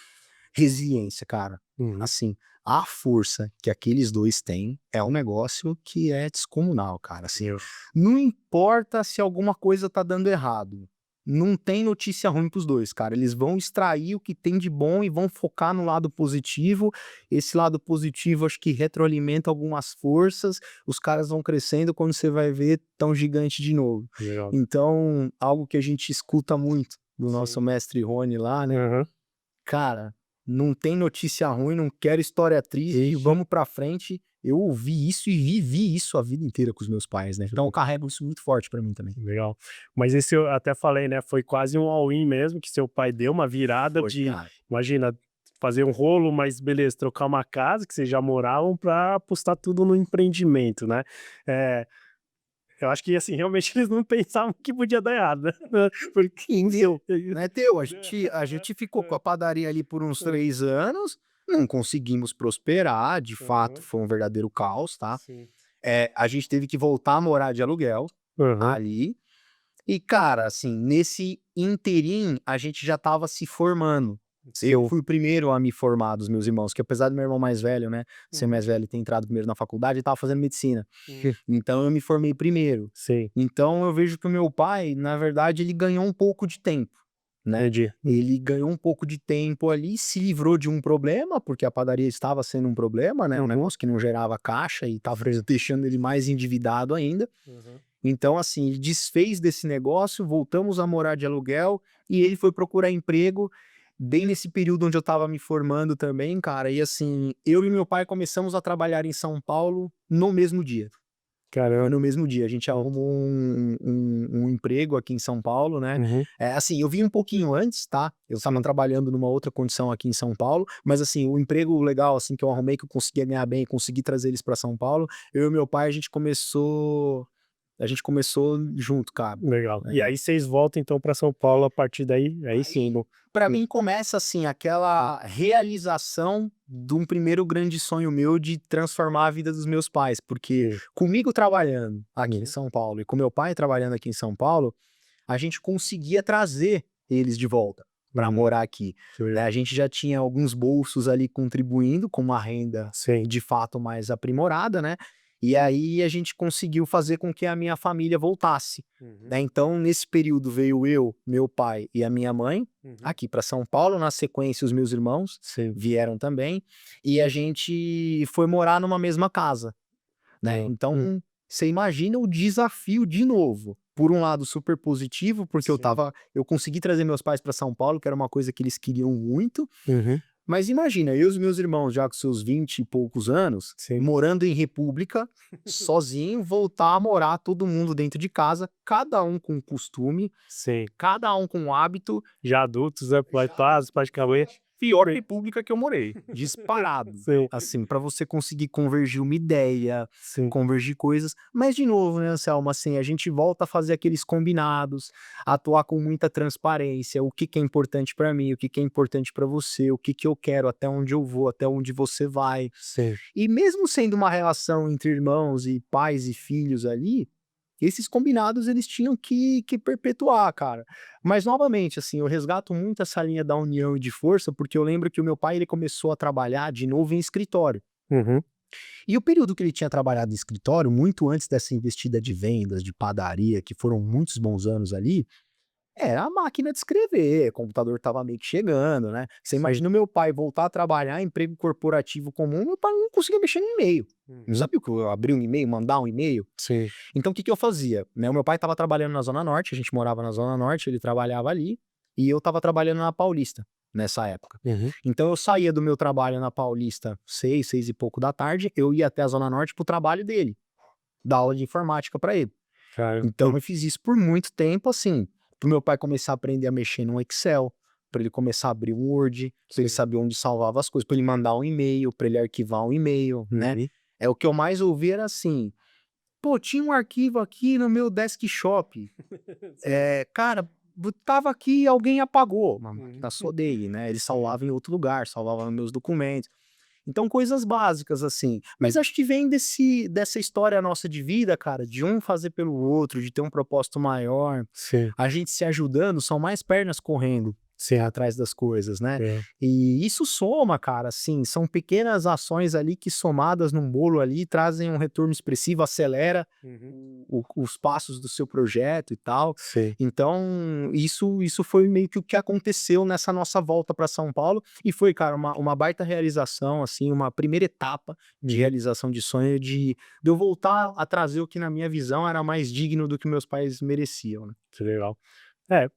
resiliência, cara. Uhum. Assim, a força que aqueles 2 têm é um negócio que é descomunal, cara, assim. Eu. Não importa se alguma coisa tá dando errado, não tem notícia ruim para os 2, cara, eles vão extrair o que tem de bom e vão focar no lado positivo. Esse lado positivo acho que retroalimenta algumas forças, os caras vão crescendo, quando você vai ver, tão gigante de novo. Legal. Então, algo que a gente escuta muito do nosso Sim. mestre Rony lá, né, Aham. cara, não tem notícia ruim, não quero história triste, Isso. vamos pra frente. Eu ouvi isso e vivi isso a vida inteira com os meus pais, né, então eu carrego isso muito forte pra mim também. Legal. Mas esse eu até falei, né, foi quase um all-in mesmo, que seu pai deu uma virada Foi, de, cara. imagina, fazer um rolo, mas beleza, trocar uma casa que vocês já moravam para apostar tudo no empreendimento, né. Eh, eu acho que, assim, realmente eles não pensavam que podia dar errado, né, porque Sim, deu, né, deu. A gente ficou com a padaria ali por uns 3 anos, não conseguimos prosperar, de fato Aham, foi um verdadeiro caos, tá. sim. A gente teve que voltar a morar de aluguel, Aham, ali. E cara, assim, nesse interim, a gente já estava se formando. Eu sim. fui o primeiro a me formar dos meus irmãos, que apesar do meu irmão mais velho, né, ser Uhum. mais velho e ter entrado primeiro na faculdade, ele estava fazendo medicina. Hum. Então eu me formei primeiro. Sim, Então eu vejo que o meu pai, na verdade, ele ganhou um pouco de tempo, né. entendi. Ele ganhou um pouco de tempo ali, se livrou de um problema, porque a padaria estava sendo um problema, né, um Uhum. negócio que não gerava caixa e estava deixando ele mais endividado ainda. Uhum. Então, assim, ele desfez desse negócio, voltamos a morar de aluguel e ele foi procurar emprego bem nesse período onde eu estava me formando também, cara. E assim, eu e meu pai começamos a trabalhar em São Paulo no mesmo dia. Foi Caramba. no mesmo dia. A gente arrumou um emprego aqui em São Paulo, né? Uhum. Assim, eu vim um pouquinho antes, tá? Eu estava trabalhando numa outra condição aqui em São Paulo, mas assim, o emprego legal assim que eu arrumei, que eu conseguia ganhar bem, consegui trazer eles para São Paulo. Eu e meu pai, a gente começou junto, cara, Legal. E né. aí vocês voltam então para São Paulo a partir daí, aí sim, Aí, no pra mim começa, assim, aquela realização de um primeiro grande sonho meu de transformar a vida dos meus pais, porque sim. comigo trabalhando aqui em Uhum. São Paulo e com meu pai trabalhando aqui em São Paulo, a gente conseguia trazer eles de volta para Uhum. morar aqui, Sim. né. A gente já tinha alguns bolsos ali contribuindo com uma renda Sim. de fato mais aprimorada, né, e aí a gente conseguiu fazer com que a minha família voltasse, Uhum. né. Então nesse período veio eu, meu pai e a minha mãe Uhum. aqui para São Paulo, na sequência os meus irmãos Sim. vieram também, e a gente foi morar numa mesma casa, né. Legal. Então, você imagina o desafio de novo. Por um lado super positivo, porque eu Sim. estava eu consegui trazer meus pais para São Paulo, que era uma coisa que eles queriam muito, Uhum. Mas imagina, eu e os meus irmãos, já com seus 20 e poucos anos, Sim. morando em república, sozinho, voltar a morar todo mundo dentro de casa, cada um com costume, Sim. cada um com hábito. Já adultos, né? Praticamente. Pior república que eu morei, disparado. Sim, Assim, para você conseguir convergir uma ideia, sim. convergir coisas. Mas, de novo, né, Anselmo, assim, a gente volta a fazer aqueles combinados, atuar com muita transparência, o que que é importante para mim, o que que é importante para você, o que que eu quero, até onde eu vou, até onde você vai. Sim. E mesmo sendo uma relação entre irmãos e pais e filhos ali, esses combinados eles tinham que perpetuar, cara. Mas novamente, assim, eu resgato muito essa linha da união e de força, porque eu lembro que o meu pai ele começou a trabalhar de novo em escritório. Uhum. E o período que ele tinha trabalhado em escritório, muito antes dessa investida de vendas, de padaria, que foram muitos bons anos ali, era a máquina de escrever, o computador estava meio que chegando, né. Você Sim. imagina o meu pai voltar a trabalhar, emprego corporativo comum, meu pai não conseguia mexer no e-mail. Não sabia o que eu abrir um e-mail, mandar um e-mail? Sim. Então o que que eu fazia, né, o meu pai estava trabalhando na Zona Norte, a gente morava na Zona Norte, ele trabalhava ali, e eu estava trabalhando na Paulista, nessa época. Uhum. Então eu saía do meu trabalho na Paulista 6, 6 e pouco da tarde, eu ia até a Zona Norte para o trabalho dele, dar aula de informática para ele. Cara. Então eu fiz isso por muito tempo, assim, para o meu pai começar a aprender a mexer no Excel, para ele começar a abrir um Word, para ele Sim. saber onde salvava as coisas, para ele mandar um e-mail, para ele arquivar um e-mail, né. Uhum. É o que eu mais ouvi era assim: "Pô, tinha um arquivo aqui no meu desktop, cara, tava aqui e alguém apagou", uma Uhum. máquina Sodei, né, ele Sim. salvava em outro lugar, salvava nos meus documentos. Então coisas básicas, assim. Mas acho que vem dessa história nossa de vida, cara, de um fazer pelo outro, de ter um propósito maior, Sim. a gente se ajudando, são mais pernas correndo Sim. atrás das coisas, né. É. E isso soma, cara, assim, são pequenas ações ali que somadas num bolo ali trazem um retorno expressivo, acelera Uhum. os passos do seu projeto e tal. Sim. Então, isso foi meio que o que aconteceu nessa nossa volta para São Paulo e foi, cara, uma baita realização, assim, uma primeira etapa de Uhum. realização de sonho de eu voltar a trazer o que na minha visão era mais digno do que meus pais mereciam, né. Que legal. É,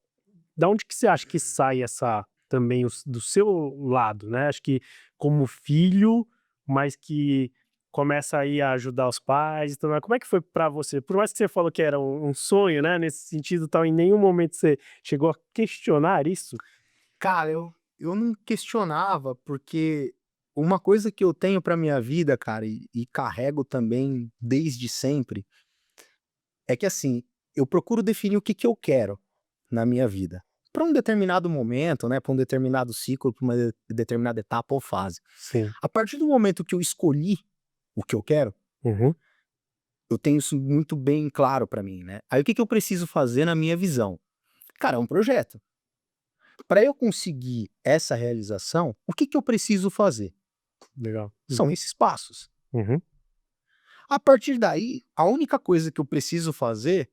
da onde que você acha que sai essa também do seu lado, né? Acho que como filho, mas que começa aí a ajudar os pais, então, como é que foi pra você? Por mais que você falou que era um sonho, né, nesse sentido, tal, em nenhum momento você chegou a questionar isso? Cara, eu não questionava, porque uma coisa que eu tenho pra minha vida, cara, e carrego também desde sempre, é que assim, eu procuro definir o que que eu quero na minha vida. Para um determinado momento, né, para um determinado ciclo, para uma determinada etapa ou fase. Sim. A partir do momento que eu escolhi o que eu quero, Uhum. eu tenho isso muito bem claro pra mim, né. Aí o que que eu preciso fazer na minha visão? Cara, é um projeto. Para eu conseguir essa realização, o que que eu preciso fazer? Legal. São esses passos. Uhum. A partir daí, a única coisa que eu preciso fazer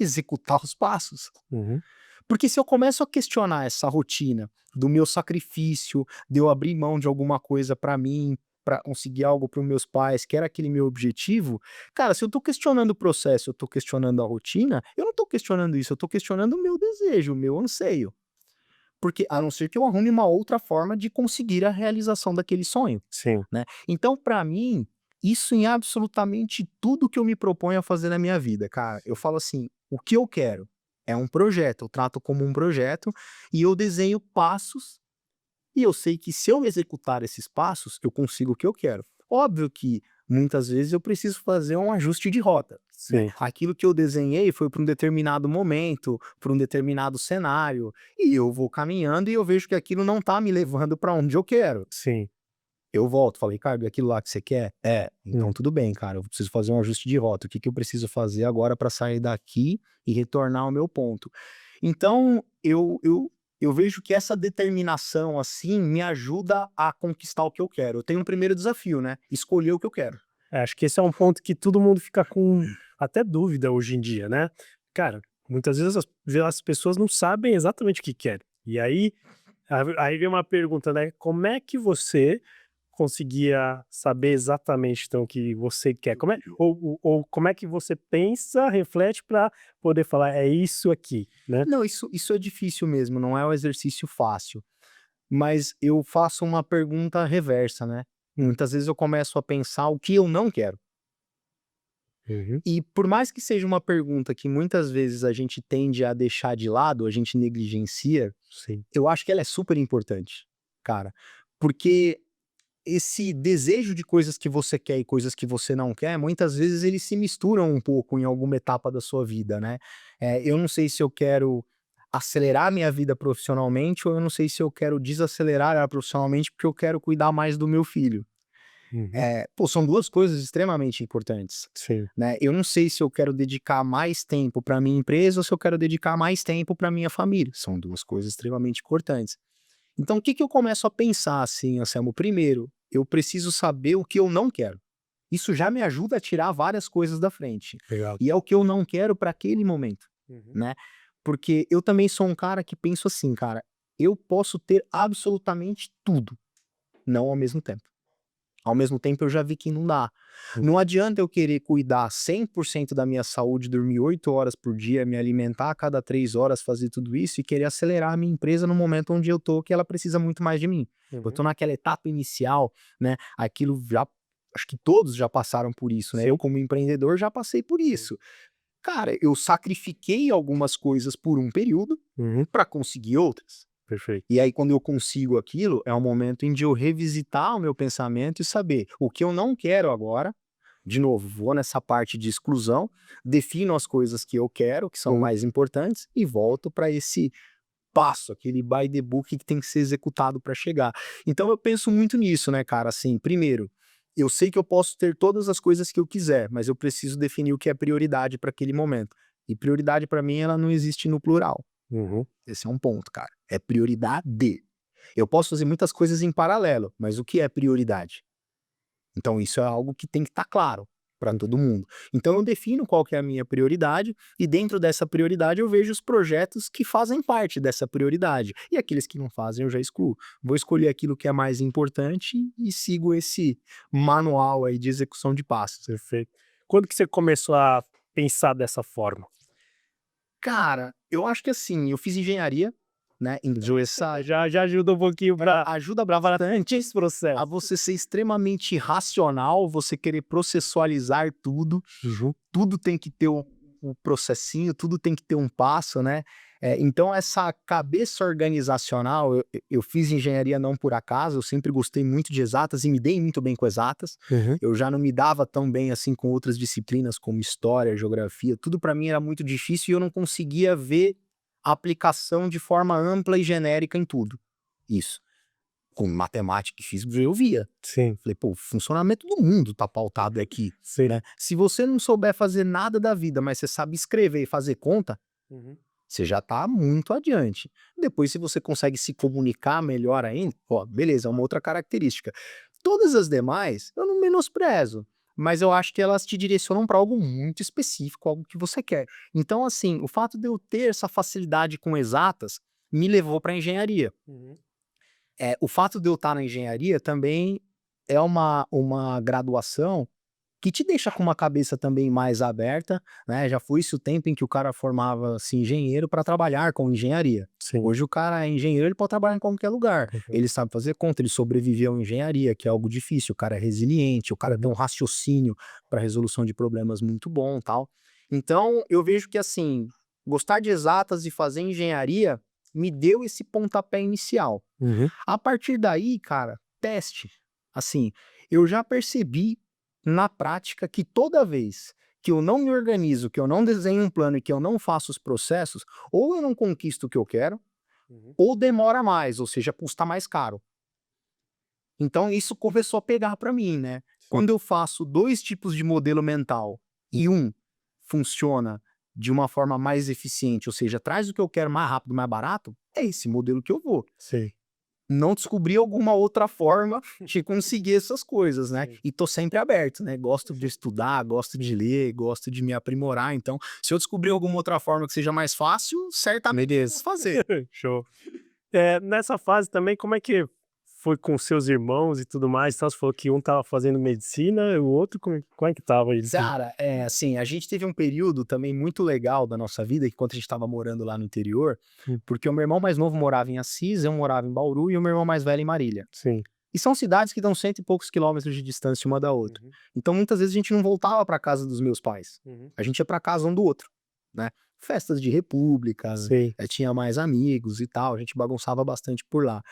é executar os passos. Uhum. Porque se eu começo a questionar essa rotina do meu sacrifício, de eu abrir mão de alguma coisa para mim, para conseguir algo para os meus pais, que era aquele meu objetivo, cara, se eu tô questionando o processo, eu tô questionando a rotina, eu não tô questionando isso, eu tô questionando o meu desejo, o meu anseio. Porque a não ser que eu arrume uma outra forma de conseguir a realização daquele sonho, Sim. né. Então, para mim, isso em absolutamente tudo que eu me proponho a fazer na minha vida, cara, eu falo assim: "O que eu quero é um projeto", eu trato como um projeto e eu desenho passos, e eu sei que se eu executar esses passos, eu consigo o que eu quero. Óbvio que muitas vezes eu preciso fazer um ajuste de rota, né. Sim. Aquilo que eu desenhei foi para um determinado momento, para um determinado cenário, e eu vou caminhando e eu vejo que aquilo não tá me levando para onde eu quero. Sim. Eu volto, falo: "Ricardo, é aquilo lá que você quer?". "É". "Então Hum. tudo bem, cara, eu preciso fazer um ajuste de rota. O que que eu preciso fazer agora para sair daqui e retornar ao meu ponto?". Então eu vejo que essa determinação, assim, me ajuda a conquistar o que eu quero. Eu tenho um primeiro desafio, né, escolher o que eu quero. É, acho que esse é um ponto que todo mundo fica com até dúvida hoje em dia, né. Cara, muitas vezes as pessoas não sabem exatamente o que querem. E aí vem uma pergunta, né, como é que você conseguia saber exatamente, então, o que você quer? Como é ou como é que você pensa, reflete para poder falar: "É isso aqui", né? Não, isso é difícil mesmo, não é um exercício fácil. mas eu faço uma pergunta reversa, né? Muitas vezes eu começo a pensar o que eu não quero. Uhum. E por mais que seja uma pergunta que muitas vezes a gente tende a deixar de lado, a gente negligencia, Sim. eu acho que ela é super importante, cara. Porque esse desejo de coisas que você quer e coisas que você não quer, muitas vezes eles se misturam um pouco em alguma etapa da sua vida, né? Eu não sei se eu quero acelerar minha vida profissionalmente ou eu não sei se eu quero desacelerar ela profissionalmente porque eu quero cuidar mais do meu filho. Uhum. Pô, são duas coisas extremamente importantes, Sim. né? Eu não sei se eu quero dedicar mais tempo para minha empresa ou se eu quero dedicar mais tempo para minha família. São duas coisas extremamente importantes. Então, o que que eu começo a pensar assim, Anselmo? Primeiro, eu preciso saber o que eu não quero. Isso já me ajuda a tirar várias coisas da frente. Legal. E é o que eu não quero para aquele momento, Uhum. né? Porque eu também sou um cara que penso assim, cara, eu posso ter absolutamente tudo, não ao mesmo tempo. Ao mesmo tempo, eu já vi que não dá. Hum. Não adianta eu querer cuidar 100% da minha saúde, dormir 8 horas por dia, me alimentar a cada 3 horas, fazer tudo isso e querer acelerar a minha empresa no momento onde eu tô, que ela precisa muito mais de mim. Eu Uhum. tô naquela etapa inicial, né? Aquilo já. Acho que todos já passaram por isso, né? Sim. Eu, como empreendedor, já passei por Sim. isso. Cara, eu sacrifiquei algumas coisas por um período Uhum. para conseguir outras. Perfeito. E aí, quando eu consigo aquilo, é o momento em de eu revisitar o meu pensamento e saber o que eu não quero agora. De novo, vou nessa parte de exclusão, defino as coisas que eu quero, que são Uhum. mais importantes, e volto para esse passo, aquele by the book que tem que ser executado para chegar. Então eu penso muito nisso, né, cara? Assim, primeiro, eu sei que eu posso ter todas as coisas que eu quiser, mas eu preciso definir o que é prioridade para aquele momento. E prioridade para mim, ela não existe no plural. Uhum. Esse é um ponto, cara. É prioridade. Eu posso fazer muitas coisas em paralelo, mas o que é prioridade? Então isso é algo que tem que estar claro para todo mundo. Então eu defino qual que é a minha prioridade e dentro dessa prioridade eu vejo os projetos que fazem parte dessa prioridade e aqueles que não fazem eu já excluo. Vou escolher aquilo que é mais importante e sigo esse manual aí de execução de passos. Perfeito. Quando que você começou a pensar dessa forma? Cara, eu acho que assim, eu fiz engenharia, né? Então essa Já ajuda um pouquinho para ajuda bastante bastante esse processo. a você ser extremamente racional, você querer processualizar tudo, Uhum. tudo tem que ter um processinho, tudo tem que ter um passo, né? Então essa cabeça organizacional, eu fiz engenharia não por acaso, eu sempre gostei muito de exatas e me dei muito bem com exatas. Uhum. Eu já não me dava tão bem assim com outras disciplinas como história, geografia, tudo para mim era muito difícil e eu não conseguia ver a aplicação de forma ampla e genérica em tudo. Isso. Com matemática e física eu via. Sim, Falei: "Pô, o funcionamento do mundo tá pautado aqui", sim. né. Se você não souber fazer nada da vida, mas você sabe escrever e fazer conta, Uhum. você já tá muito adiante. Depois se você consegue se comunicar melhor ainda, ó, beleza, é uma outra característica. Todas as demais, eu não menosprezo, mas eu acho que elas te direcionam para algo muito específico, algo que você quer. Então, assim, o fato de eu ter essa facilidade com exatas, me levou para engenharia. Uhum. O fato de eu estar na engenharia também é uma graduação que te deixa com uma cabeça também mais aberta, né, já foi-se o tempo em que o cara formava-se engenheiro para trabalhar com engenharia. Sim. Hoje o cara é engenheiro, ele pode trabalhar em qualquer lugar. Uhum. Ele sabe fazer conta, ele sobreviveu à engenharia, que é algo difícil, o cara é resiliente, o cara tem um raciocínio para resolução de problemas muito bom, tal. Então, eu vejo que, assim, gostar de exatas e fazer engenharia me deu esse pontapé inicial. Uhum. A partir daí, cara, teste. Assim, eu já percebi na prática que toda vez que eu não me organizo, que eu não desenho um plano e que eu não faço os processos, ou eu não conquisto o que eu quero, Uhum. ou demora mais, ou seja, custa mais caro. Então isso começou a pegar para mim, né? Sim. Quando eu faço dois tipos de modelo mental e um funciona de uma forma mais eficiente, ou seja, traz o que eu quero mais rápido, mais barato, é esse modelo que eu vou. Sim. Não descobri alguma outra forma de conseguir essas coisas, né. Sim. E tô sempre aberto, né, gosto de estudar, gosto de ler, gosto de me aprimorar, então, se eu descobrir alguma outra forma que seja mais fácil, certamente eu vou fazer. Show. Nessa fase também, como é que foi com seus irmãos e tudo mais? Então, você falou que um tava fazendo medicina, o outro, como é que tava isso? Cara, assim, a gente teve um período também muito legal da nossa vida, que quando a gente estava morando lá no interior, Hum. porque o meu irmão mais novo morava em Assis, eu morava em Bauru e o meu irmão mais velho em Marília. Sim. E são cidades que dão cento e poucos quilômetros de distância uma da outra. Uhum, Então, muitas vezes a gente não voltava para casa dos meus pais. uhum. A gente ia para casa um do outro, né? Festas de república, Sei. tinha mais amigos e tal, a gente bagunçava bastante por lá.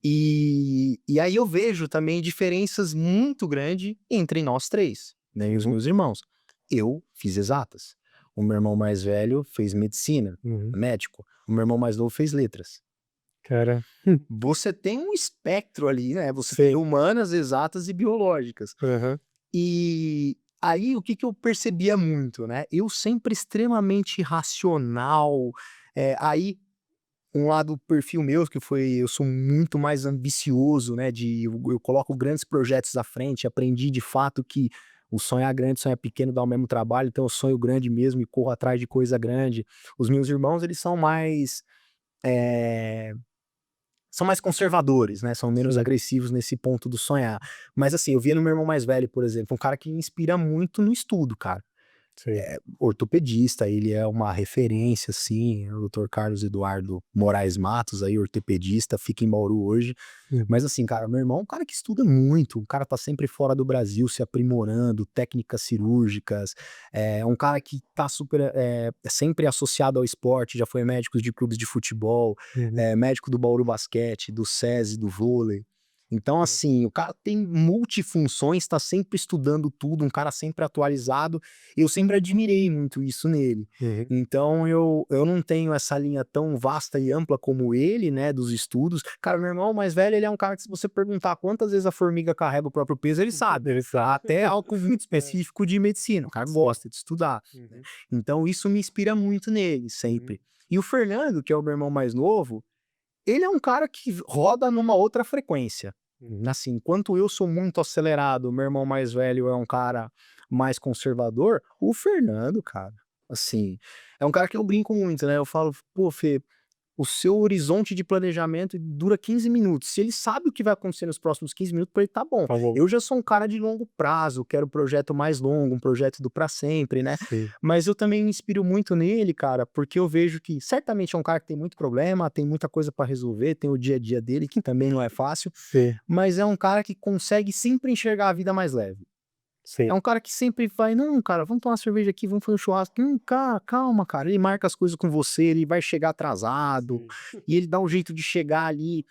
E aí eu vejo também diferenças muito grandes entre nós três, né, e os meus irmãos. Eu fiz exatas. O meu irmão mais velho fez medicina, Uhum. médico. O meu irmão mais novo fez letras. Cara, Você tem um espectro ali, né? Você sei. tem humanas, exatas e biológicas. Aham. E aí o que que eu percebia muito, né? Eu sempre extremamente racional. Aí um lado perfil meu que foi eu sou muito mais ambicioso, né, eu coloco grandes projetos à frente, aprendi de fato que o sonhar grande, sonhar pequeno dá o mesmo trabalho, então eu sonho grande mesmo e corro atrás de coisa grande. Os meus irmãos, eles eh, são mais conservadores, né, são menos Sim, agressivos nesse ponto do sonhar. Mas assim, eu via no meu irmão mais velho, por exemplo, um cara que me inspira muito no estudo, cara. sei. Ortopedista, ele é uma referência, assim, o doutor Carlos Eduardo Moraes Matos, aí, ortopedista, fica em Bauru hoje. Hum. Mas assim, cara, meu irmão é um cara que estuda muito, o cara tá sempre fora do Brasil, se aprimorando, técnicas cirúrgicas, é um cara que tá super, sempre associado ao esporte, já foi médico de clubes de futebol, Uhum. médico do Bauru Basquete, do SESI, do vôlei. Então, assim, o cara tem multifunções, tá sempre estudando tudo, um cara sempre atualizado. Eu sempre admirei muito isso nele. Uhum. Então eu não tenho essa linha tão vasta e ampla como ele, né, dos estudos. Cara, meu irmão mais velho, ele é um cara que se você perguntar quantas vezes a formiga carrega o próprio peso, ele sabe. Ele sabe. Até algo muito É. específico de medicina. O cara gosta de estudar, né. Uhum, Então isso me inspira muito nele, uhum, sempre. E o Fernando, que é o meu irmão mais novo, ele é um cara que roda numa outra frequência. uhum. Assim, enquanto eu sou muito acelerado, meu irmão mais velho é um cara mais conservador, o Fernando, cara, assim, é um cara que eu brinco muito, né? Eu falo, pô, Fê, o seu horizonte de planejamento dura 15 minutos. Se ele sabe o que vai acontecer nos próximos 15 minutos, para ele tá bom. Tá bom. Eu já sou um cara de longo prazo, quero um projeto mais longo, um projeto do para sempre, né? Sei. Mas eu também me inspiro muito nele, cara, porque eu vejo que certamente é um cara que tem muito problema, tem muita coisa para resolver, tem o dia a dia dele, que também não é fácil, Sei, mas é um cara que consegue sempre enxergar a vida mais leve. É sei. um cara que sempre vai, não, cara, vamos tomar uma cerveja aqui, vamos fazer um churrasco. Cara, calma, cara. Ele marca as coisas com você, ele vai chegar atrasado, Sim. e ele dá um jeito de chegar ali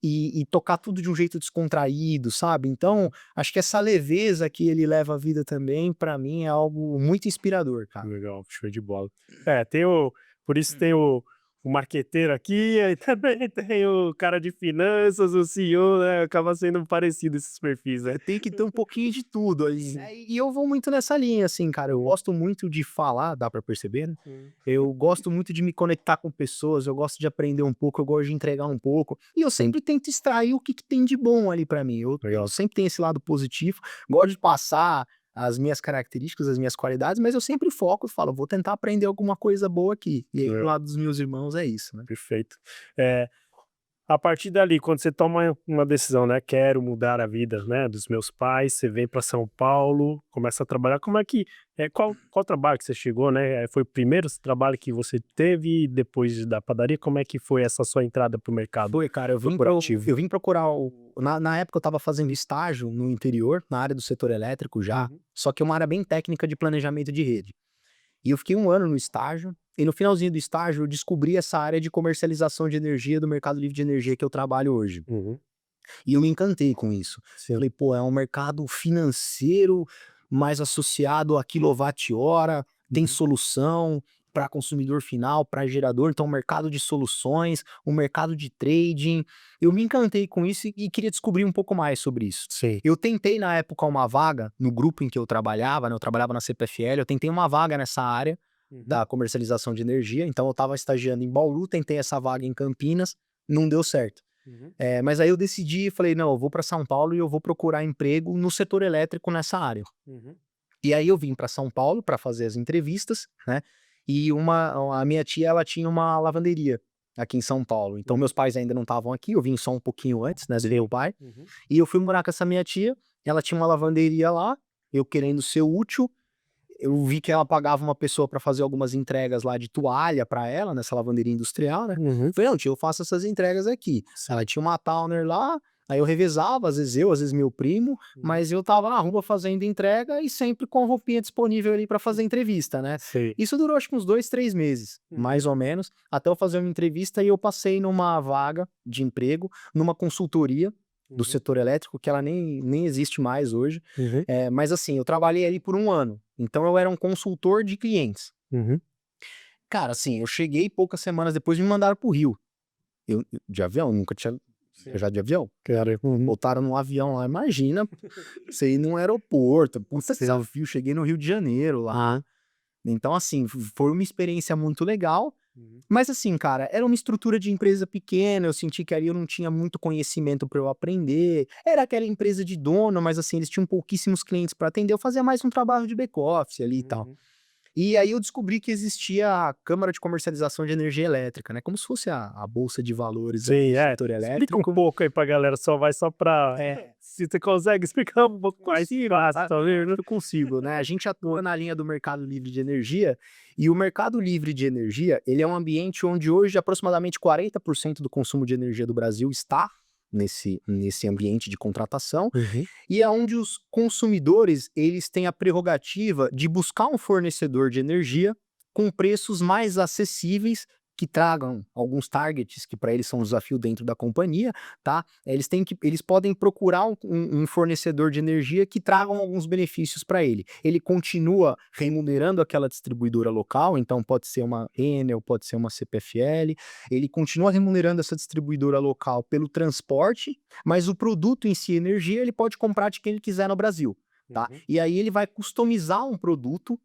e tocar tudo de um jeito descontraído, sabe? Então, acho que essa leveza que ele leva a vida também, pra mim, é algo muito inspirador, cara. Legal, show de bola. É, tem o por isso tem o marqueteiro aqui, aí também tem o cara de finanças, o CEO, né, acaba sendo parecido esses perfis, né. Tem que ter um pouquinho de tudo ali, Sim. né? E eu vou muito nessa linha, assim, cara. Eu gosto muito de falar, dá pra perceber, né? Hum. Eu gosto muito de me conectar com pessoas, eu gosto de aprender um pouco, eu gosto de entregar um pouco. E eu sempre tento extrair o que que tem de bom ali pra mim. Eu Legal. sempre tenho esse lado positivo, gosto de passar as minhas características, as minhas qualidades, mas eu sempre foco e falo, vou tentar aprender alguma coisa boa aqui. E aí, do É, lado dos meus irmãos, é isso, né? perfeito. A partir dali, quando você toma uma decisão, né, quero mudar a vida, né, dos meus pais, você vem para São Paulo, começa a trabalhar, como é que qual trabalho que você chegou, né? Foi o primeiro trabalho que você teve depois da padaria? Como é que foi essa sua entrada para o mercado Foi, cara, corporativo? eu vim procurar na época eu estava fazendo estágio no interior, na área do setor elétrico já, Uhum, só que é uma área bem técnica de planejamento de rede. E eu fiquei 1 ano no estágio, e no finalzinho do estágio eu descobri essa área de comercialização de energia do mercado livre de energia que eu trabalho hoje. uhum, E eu me encantei com isso. sim, Falei: "Pô, é um mercado financeiro, mais associado a quilowatt-hora, tem uhum, solução para consumidor final, para gerador, então mercado de soluções, um mercado de trading". Eu me encantei com isso e queria descobrir um pouco mais sobre isso. sei, Eu tentei na época uma vaga no grupo em que eu trabalhava, né, eu trabalhava na CPFL, eu tentei uma vaga nessa área uhum, da comercialização de energia, então eu estava estagiando em Bauru, tentei essa vaga em Campinas, não deu certo. uhum, Mas aí eu decidi, falei: "Não, eu vou para São Paulo e eu vou procurar emprego no setor elétrico nessa área". uhum, E aí eu vim para São Paulo para fazer as entrevistas, né, e a minha tia, ela tinha uma lavanderia. aqui em São Paulo. Então, meus pais ainda não estavam aqui, eu vim só um pouquinho antes, né, do meu pai. Uhum. E eu fui morar com essa minha tia, ela tinha uma lavanderia lá, eu querendo ser útil, eu vi que ela pagava uma pessoa para fazer algumas entregas lá de toalha para ela, nessa lavanderia industrial, né. Uhum. Falei: "Não, tia, eu faço essas entregas aqui". Ela tinha uma Towner lá, aí eu revezava, às vezes eu, às vezes meu primo, mas eu estava na rua fazendo entrega e sempre com a roupinha disponível ali para fazer entrevista, né. Sei. Isso durou acho que uns 2, 3 meses, mais ou menos, até eu fazer uma entrevista e eu passei numa vaga de emprego, numa consultoria do Uhum. setor elétrico, que ela nem existe mais hoje. Uhum. Mas assim, eu trabalhei ali por 1 ano, então eu era um consultor de clientes. Uhum. Cara, assim, eu cheguei poucas semanas depois me mandaram para o Rio. Eu de avião, nunca tinha Sim. viajado de avião. Cara, Botaram num avião lá, imagina, você ir num aeroporto, puta Sim. desafio, cheguei no Rio de Janeiro lá. Então assim, foi uma experiência muito legal, Uhum. mas assim, cara, era uma estrutura de empresa pequena, eu senti que ali eu não tinha muito conhecimento para eu aprender, era aquela empresa de dono, mas assim, eles tinham pouquíssimos clientes para atender, eu fazia mais um trabalho de back-office ali e tal. Uhum. E aí eu descobri que existia a Câmara de Comercialização de Energia Elétrica, né, como se fosse a bolsa de valores aí Sim, do setor explica um elétrico. pouco aí pra galera, só pra se você consegue explicar um pouco mais Consigo, fácil, talvez, né? eu consigo, né, a gente atua na linha do mercado livre de energia, e o mercado livre de energia, ele é um ambiente onde hoje aproximadamente 40% do consumo de energia do Brasil está nesse ambiente de contratação, Uhum. e é onde os consumidores, eles têm a prerrogativa de buscar um fornecedor de energia com preços mais acessíveis, que tragam alguns targets que para eles são um desafio dentro da companhia, tá? Eles podem procurar um fornecedor de energia que tragam alguns benefícios para ele. Ele continua remunerando aquela distribuidora local, então pode ser uma Enel, pode ser uma CPFL, ele continua remunerando essa distribuidora local pelo transporte, mas o produto em si, energia, ele pode comprar de quem ele quiser no Brasil, tá? Uhum. E aí ele vai customizar um produto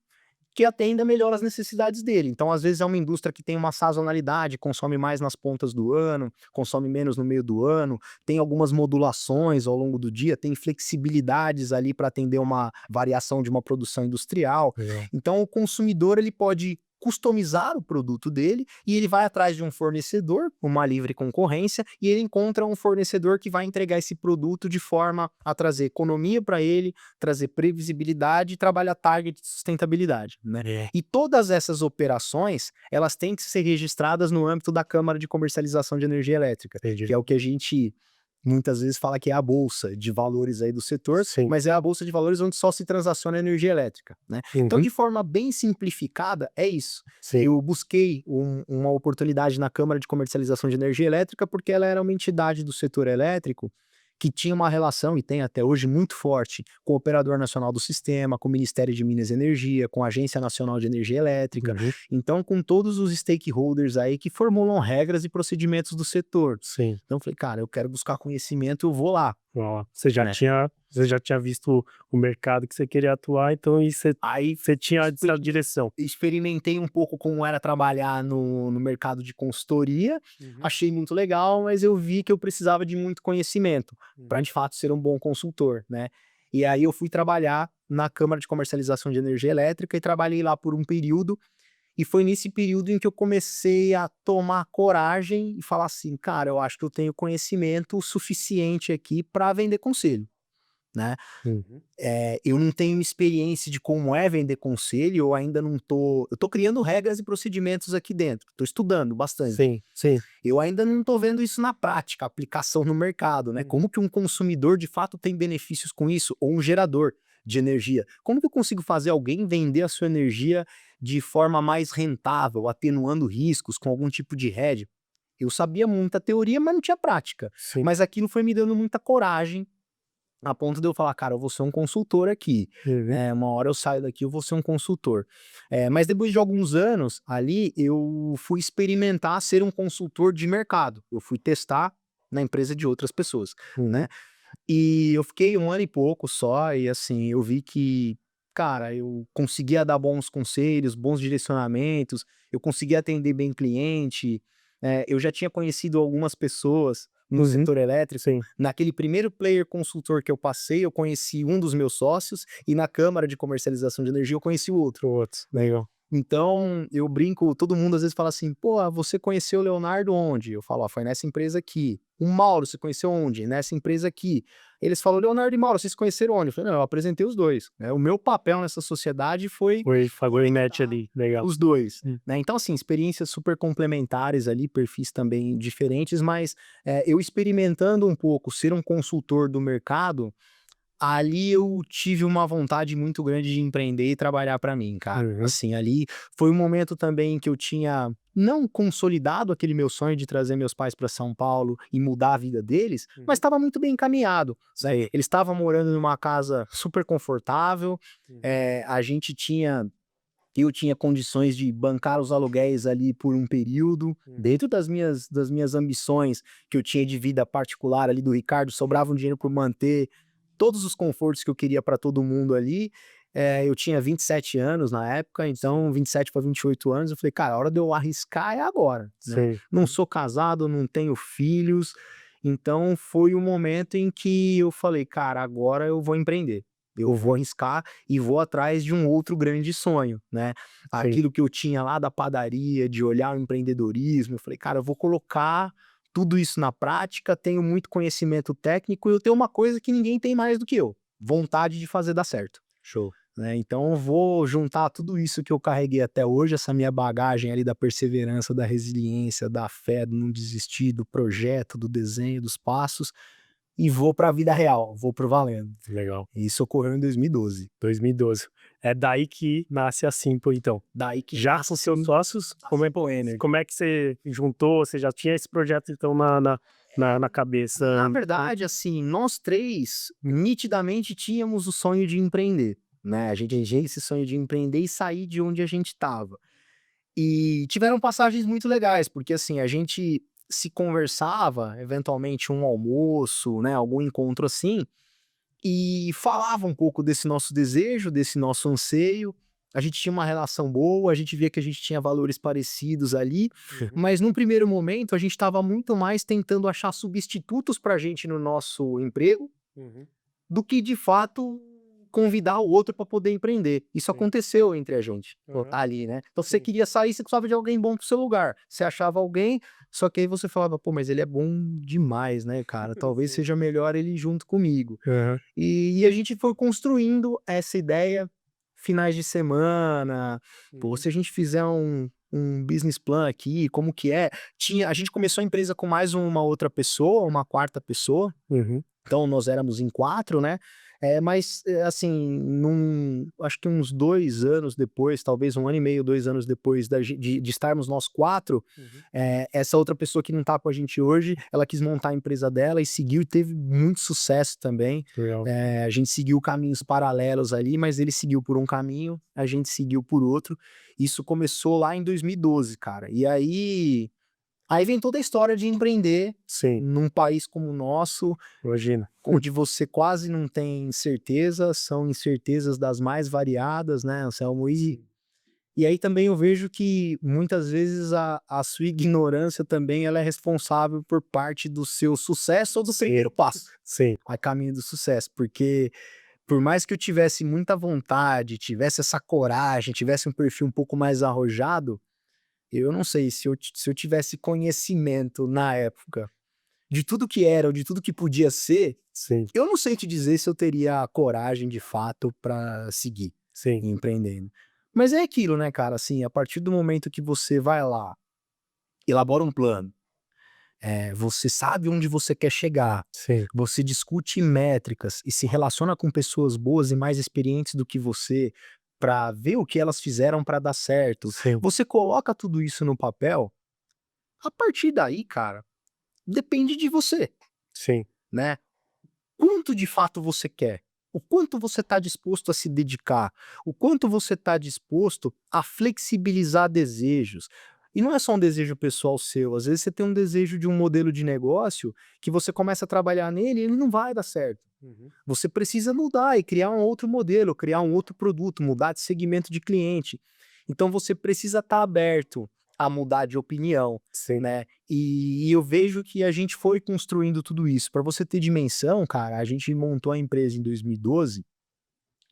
que atenda melhor as necessidades dele. Então, às vezes, é uma indústria que tem uma sazonalidade, consome mais nas pontas do ano, consome menos no meio do ano, tem algumas modulações ao longo do dia, tem flexibilidades ali para atender uma variação de uma produção industrial. Legal. Então, o consumidor ele pode customizar o produto dele e ele vai atrás de um fornecedor, uma livre concorrência, e ele encontra um fornecedor que vai entregar esse produto de forma a trazer economia para ele, trazer previsibilidade e trabalhar target de sustentabilidade, né? É. E todas essas operações, elas têm que ser registradas no âmbito da Câmara de Comercialização de Energia Elétrica, Entendi. que é o que a gente muitas vezes fala que é a bolsa de valores aí do setor, Sim. mas é a bolsa de valores onde só se transaciona energia elétrica, né? Então, Uhum. de forma bem simplificada, é isso. Sim. Eu busquei uma oportunidade na Câmara de Comercialização de Energia Elétrica porque ela era uma entidade do setor elétrico que tinha uma relação, e tem até hoje, muito forte com o Operador Nacional do Sistema, com o Ministério de Minas e Energia, com a Agência Nacional de Energia Elétrica, Uhum. então com todos os stakeholders aí que formulam regras e procedimentos do setor. Sim. Então eu falei, cara, eu quero buscar conhecimento, eu vou lá, Ó, você já né? tinha visto o mercado que você queria atuar, então Aí você tinha essa direção. experimentei um pouco como era trabalhar no mercado de consultoria, Uhum. achei muito legal, mas eu vi que eu precisava de muito conhecimento para Uhum. de fato ser um bom consultor, né? E aí eu fui trabalhar na Câmara de Comercialização de Energia Elétrica e trabalhei lá por um período, e foi nesse período em que eu comecei a tomar coragem e falar assim, cara, eu acho que eu tenho conhecimento suficiente aqui para vender conselho, né? Uhum. Eu não tenho experiência de como é vender conselho, eu tô criando regras e procedimentos aqui dentro, tô estudando bastante. Sim, sim. Eu ainda não tô vendo isso na prática, aplicação no mercado, né? Uhum. Como que um consumidor de fato tem benefícios com isso, ou um gerador de energia? Como que eu consigo fazer alguém vender a sua energia de forma mais rentável, atenuando riscos com algum tipo de hedge? Eu sabia muita teoria, mas não tinha prática. Sim. Mas aquilo foi me dando muita coragem a ponto de eu falar: "Cara, eu vou ser um consultor aqui, Uhum. uma hora eu saio daqui, eu vou ser um consultor". Mas depois de alguns anos ali, eu fui experimentar ser um consultor de mercado, eu fui testar na empresa de outras pessoas, Uhum. né. E eu fiquei 1 ano e pouco só e, assim, eu vi que, cara, eu conseguia dar bons conselhos, bons direcionamentos, eu conseguia atender bem cliente, eu já tinha conhecido algumas pessoas no Uhum. setor elétrico. Sim. Naquele primeiro player consultor que eu passei, eu conheci um dos meus sócios, e na Câmara de Comercialização de Energia eu conheci o outro. Outros. Legal. Então, eu brinco, todo mundo às vezes fala assim: "Pô, você conheceu o Leonardo onde?" Eu falo: "Ó, foi nessa empresa aqui". "O Mauro, você conheceu onde?" "Nessa empresa aqui". Eles falam: "Leonardo e Mauro, vocês se conheceram onde?" Eu falei: "Não, eu apresentei os 2, né, o meu papel nessa sociedade foi Pagou em match conectar ali, legal. os 2, Hum. né. Então, assim, experiências super complementares ali, perfis também diferentes, mas, eu experimentando um pouco ser um consultor do mercado, ali eu tive uma vontade muito grande de empreender e trabalhar para mim, cara. Uhum. Assim, ali foi um momento também que eu tinha não consolidado aquele meu sonho de trazer meus pais para São Paulo e mudar a vida deles, mas Uhum. estava muito bem encaminhado, né. Eles estavam morando numa casa super confortável, Uhum. a gente tinha eu tinha condições de bancar os aluguéis ali por um período, Uhum. dentro das minhas ambições que eu tinha de vida particular ali do Ricardo, sobrava um dinheiro para manter todos os confortos que eu queria para todo mundo ali. Eu tinha 27 anos na época, Sim. então 27 para 28 anos, eu falei: "Cara, a hora de eu arriscar é agora", né. Sim. Não sou casado, não tenho filhos, então foi o momento em que eu falei: "Cara, agora eu vou empreender. Eu vou arriscar e vou atrás de um outro grande sonho", né. Sim. Aquilo que eu tinha lá da padaria, de olhar o empreendedorismo, eu falei: "Cara, eu vou colocar tudo isso na prática, tenho muito conhecimento técnico e eu tenho uma coisa que ninguém tem mais do que eu, vontade de fazer dar certo", Show. né. Então eu vou juntar tudo isso que eu carreguei até hoje, essa minha bagagem ali da perseverança, da resiliência, da fé, do não desistir, do projeto, do desenho, dos passos, e vou para a vida real, vou para o valendo. Legal. Isso ocorreu em 2012. 2012. É daí que nasce a Simple, então. Daí que Já com seus nasce sócios, a Simple Energy. como é que você juntou? Você já tinha esse projeto, então, na cabeça? Na verdade, assim, nós 3 nitidamente tínhamos o sonho de empreender, né, a gente tinha esse sonho de empreender e sair de onde a gente estava. E tiveram passagens muito legais, porque, assim, a gente se conversava, eventualmente um almoço, né, algum encontro assim, e falava um pouco desse nosso desejo, desse nosso anseio. A gente tinha uma relação boa, a gente via que a gente tinha valores parecidos ali, Uhum. mas num primeiro momento a gente estava muito mais tentando achar substitutos para a gente no nosso emprego, Uhum. do que de fato convidar o outro para poder empreender. Isso Sim. aconteceu entre a gente, Aham. ali, né. Então você Sim. queria sair, você precisava de alguém bom para o seu lugar. Você achava alguém, só que aí você falava: "Pô, mas ele é bom demais, né, cara, talvez Sim. seja melhor ele junto comigo". Aham. E a gente foi construindo essa ideia, finais de semana, pô, Uhum. se a gente fizer um business plan aqui, como que é? A gente começou a empresa com mais uma outra pessoa, uma quarta pessoa, Uhum. então nós éramos em 4, né, mas, assim, acho que uns 2 anos depois, talvez 1 ano e meio, 2 anos depois de estarmos nós 4, Uhum. essa outra pessoa que não tá com a gente hoje, ela quis montar a empresa dela e seguiu e teve muito sucesso também. Legal. A gente seguiu caminhos paralelos ali, mas ele seguiu por um caminho, a gente seguiu por outro. Isso começou lá em 2012, cara. E aí vem toda a história de empreender Sim, num país como o nosso, imagina. onde você quase não tem certeza, são incertezas das mais variadas, né, Anselmo? E Sim. e aí também eu vejo que muitas vezes a sua ignorância também ela é responsável por parte do seu sucesso ou do primeiro passo Sim. a caminho do sucesso, porque por mais que eu tivesse muita vontade, tivesse essa coragem, tivesse um perfil um pouco mais arrojado, eu não sei se eu tivesse conhecimento na época de tudo que era ou de tudo que podia ser, Sim. eu não sei te dizer se eu teria a coragem de fato para seguir Sim. empreendendo. Mas é aquilo, né, cara, assim, a partir do momento que você vai lá, elabora um plano, você sabe onde você quer chegar, Sim. você discute métricas e se relaciona com pessoas boas e mais experientes do que você para ver o que elas fizeram para dar certo. Sim. Você coloca tudo isso no papel, a partir daí, cara, depende de você, Sim. né? Quanto de fato você quer? O quanto você está disposto a se dedicar? O quanto você está disposto a flexibilizar desejos? E não é só um desejo pessoal seu, às vezes você tem um desejo de um modelo de negócio que você começa a trabalhar nele e ele não vai dar certo. Uhum. Você precisa mudar e criar um outro modelo, criar um outro produto, mudar de segmento de cliente. Então você precisa estar aberto a mudar de opinião, Sim. né? E eu vejo que a gente foi construindo tudo isso. Para você ter dimensão, cara, a gente montou a empresa em 2012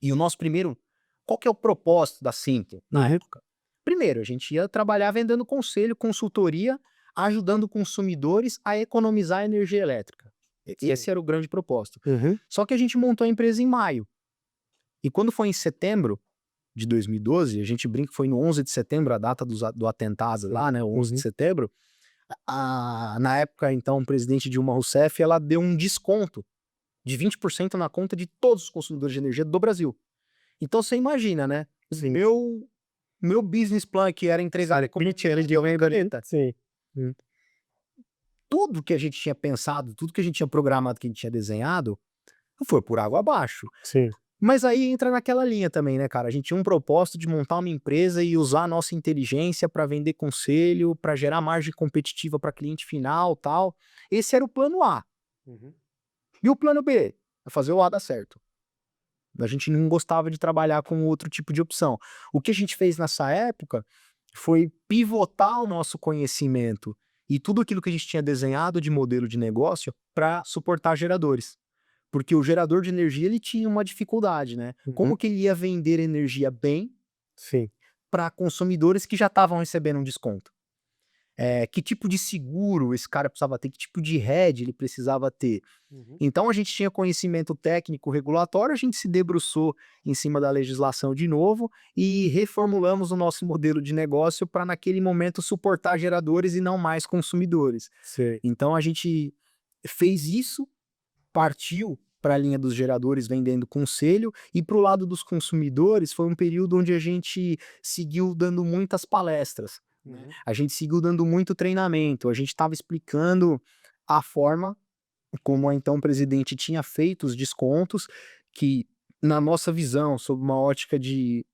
e o nosso primeiro. Qual que é o propósito da Simple na Uhum. época? Primeiro, a gente ia trabalhar vendendo conselho, consultoria, ajudando consumidores a economizar energia elétrica. Esse era o grande propósito. Uhum. Só que a gente montou a empresa em maio. E quando foi em setembro de 2012, a gente brinca que foi no 11 de setembro, a data do atentado lá, né, o 11 de setembro, na época, então, o presidente Dilma Rousseff, ela deu um desconto de 20% na conta de todos os consumidores de energia do Brasil. Então, você imagina, né? Sim. Meu business plan, que era entregar Sim. tudo que a gente tinha pensado, tudo que a gente tinha programado, que a gente tinha desenhado, foi por água abaixo. Sim. Mas aí entra naquela linha também, né, cara? A gente tinha um propósito de montar uma empresa e usar a nossa inteligência para vender conselho, para gerar margem competitiva para cliente final, tal. Esse era o plano A. Uhum. E o plano B? É fazer o A dar certo. A gente não gostava de trabalhar com outro tipo de opção. O que a gente fez nessa época foi pivotar o nosso conhecimento e tudo aquilo que a gente tinha desenhado de modelo de negócio para suportar geradores. Porque o gerador de energia ele tinha uma dificuldade, né? Como Uhum. que ele ia vender energia bem Sim. para consumidores que já estavam recebendo um desconto? Que tipo de seguro esse cara precisava ter? Que tipo de hedge ele precisava ter? Uhum. Então a gente tinha conhecimento técnico regulatório, a gente se debruçou em cima da legislação de novo e reformulamos o nosso modelo de negócio para naquele momento suportar geradores e não mais consumidores. Sei. Então a gente fez isso, partiu para a linha dos geradores vendendo conselho e para o lado dos consumidores foi um período onde a gente seguiu dando muitas palestras, né? Uhum. A gente seguiu dando muito treinamento, a gente estava explicando a forma como a então presidente tinha feito os descontos, que na nossa visão, sob uma ótica de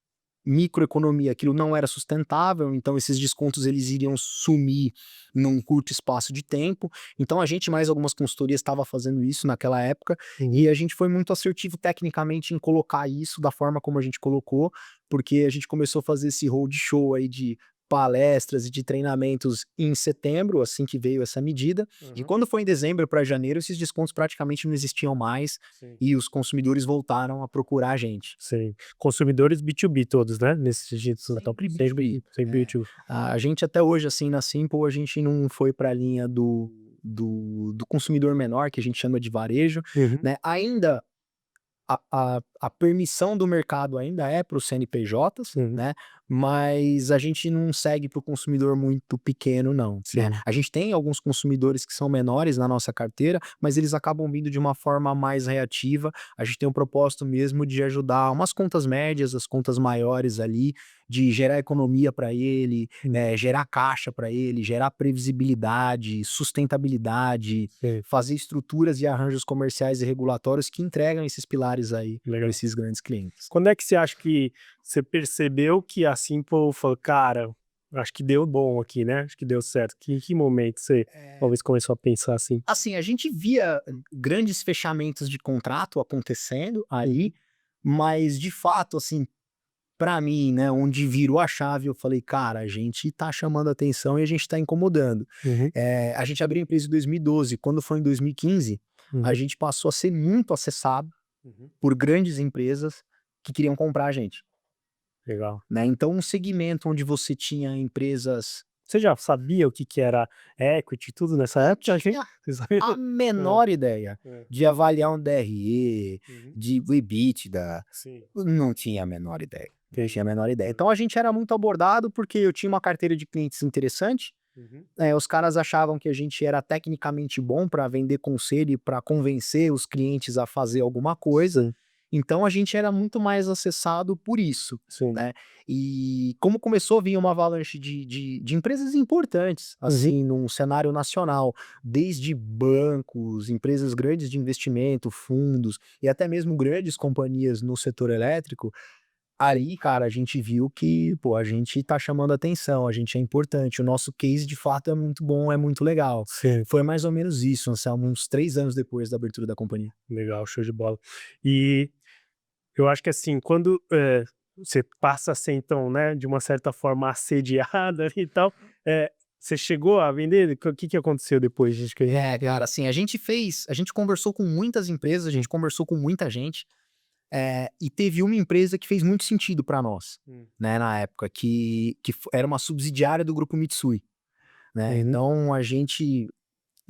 microeconomia, aquilo não era sustentável, então esses descontos eles iriam sumir num curto espaço de tempo. Então a gente mais algumas consultorias estava fazendo isso naquela época e a gente foi muito assertivo tecnicamente em colocar isso da forma como a gente colocou, porque a gente começou a fazer esse roadshow aí de palestras e de treinamentos em setembro, assim que veio essa medida, e Uhum. quando foi em dezembro para janeiro, esses descontos praticamente não existiam mais Sim. e os consumidores voltaram a procurar a gente. Sim. Consumidores B2B todos, né? Nesse sentido. Sempre Sempre B2B. sem B2. A gente até hoje, assim, na Simple, a gente não foi para a linha do consumidor menor, que a gente chama de varejo, Uhum. né? Ainda a permissão do mercado ainda é para os CNPJs, Uhum. né? Mas a gente não segue para o consumidor muito pequeno, não, né? Sim. A gente tem alguns consumidores que são menores na nossa carteira, mas eles acabam vindo de uma forma mais reativa. A gente tem o propósito mesmo de ajudar umas contas médias, as contas maiores ali, de gerar economia para ele, gerar caixa para ele, gerar previsibilidade, sustentabilidade, Sim. fazer estruturas e arranjos comerciais e regulatórios que entregam esses pilares aí para Legal. esses grandes clientes. Quando é que você acha que você percebeu que a Simple falou, cara, acho que deu bom aqui, né? Acho que deu certo. Que momento você talvez começou a pensar assim? Assim, a gente via grandes fechamentos de contrato acontecendo ali, mas de fato, assim, para mim, né, onde virou a chave, eu falei, cara, a gente tá chamando atenção e a gente tá incomodando. Uhum. A gente abriu a empresa em 2012, quando foi em 2015, a Uhum. gente passou a ser muito acessado Uhum. por grandes empresas que queriam comprar a gente, Legal. né? Então, um segmento onde você tinha empresas. Você já sabia o que era equity e tudo nessa época? Tinha Você sabia? a menor ideia É. de avaliar um DRE, Uhum. de EBITDA, Sim. não tinha a menor ideia. Não Entendi. tinha a menor ideia. Então a gente era muito abordado porque eu tinha uma carteira de clientes interessante. Uhum. Os caras achavam que a gente era tecnicamente bom para vender conselho e para convencer os clientes a fazer alguma coisa. Sim. Então a gente era muito mais acessado por isso, Sim. né? E como começou a vir uma avalanche de empresas importantes, Uhum. assim, num cenário nacional, desde bancos, empresas grandes de investimento, fundos e até mesmo grandes companhias no setor elétrico, aí, cara, a gente viu que, pô, a gente tá chamando atenção, a gente é importante, o nosso case de fato é muito bom, é muito legal. Sim. Foi mais ou menos isso, Anselmo, uns 3 anos depois da abertura da companhia. Legal, show de bola. E eu acho que assim, quando você passa a ser, então, né, de uma certa forma assediada ali e tal, você chegou a vender? O que aconteceu depois? Gente, Cara, assim, a gente conversou com muitas empresas, a gente conversou com muita gente, E teve uma empresa que fez muito sentido para nós, Hum. né, na época, que era uma subsidiária do grupo Mitsui, né? Uhum. Então a gente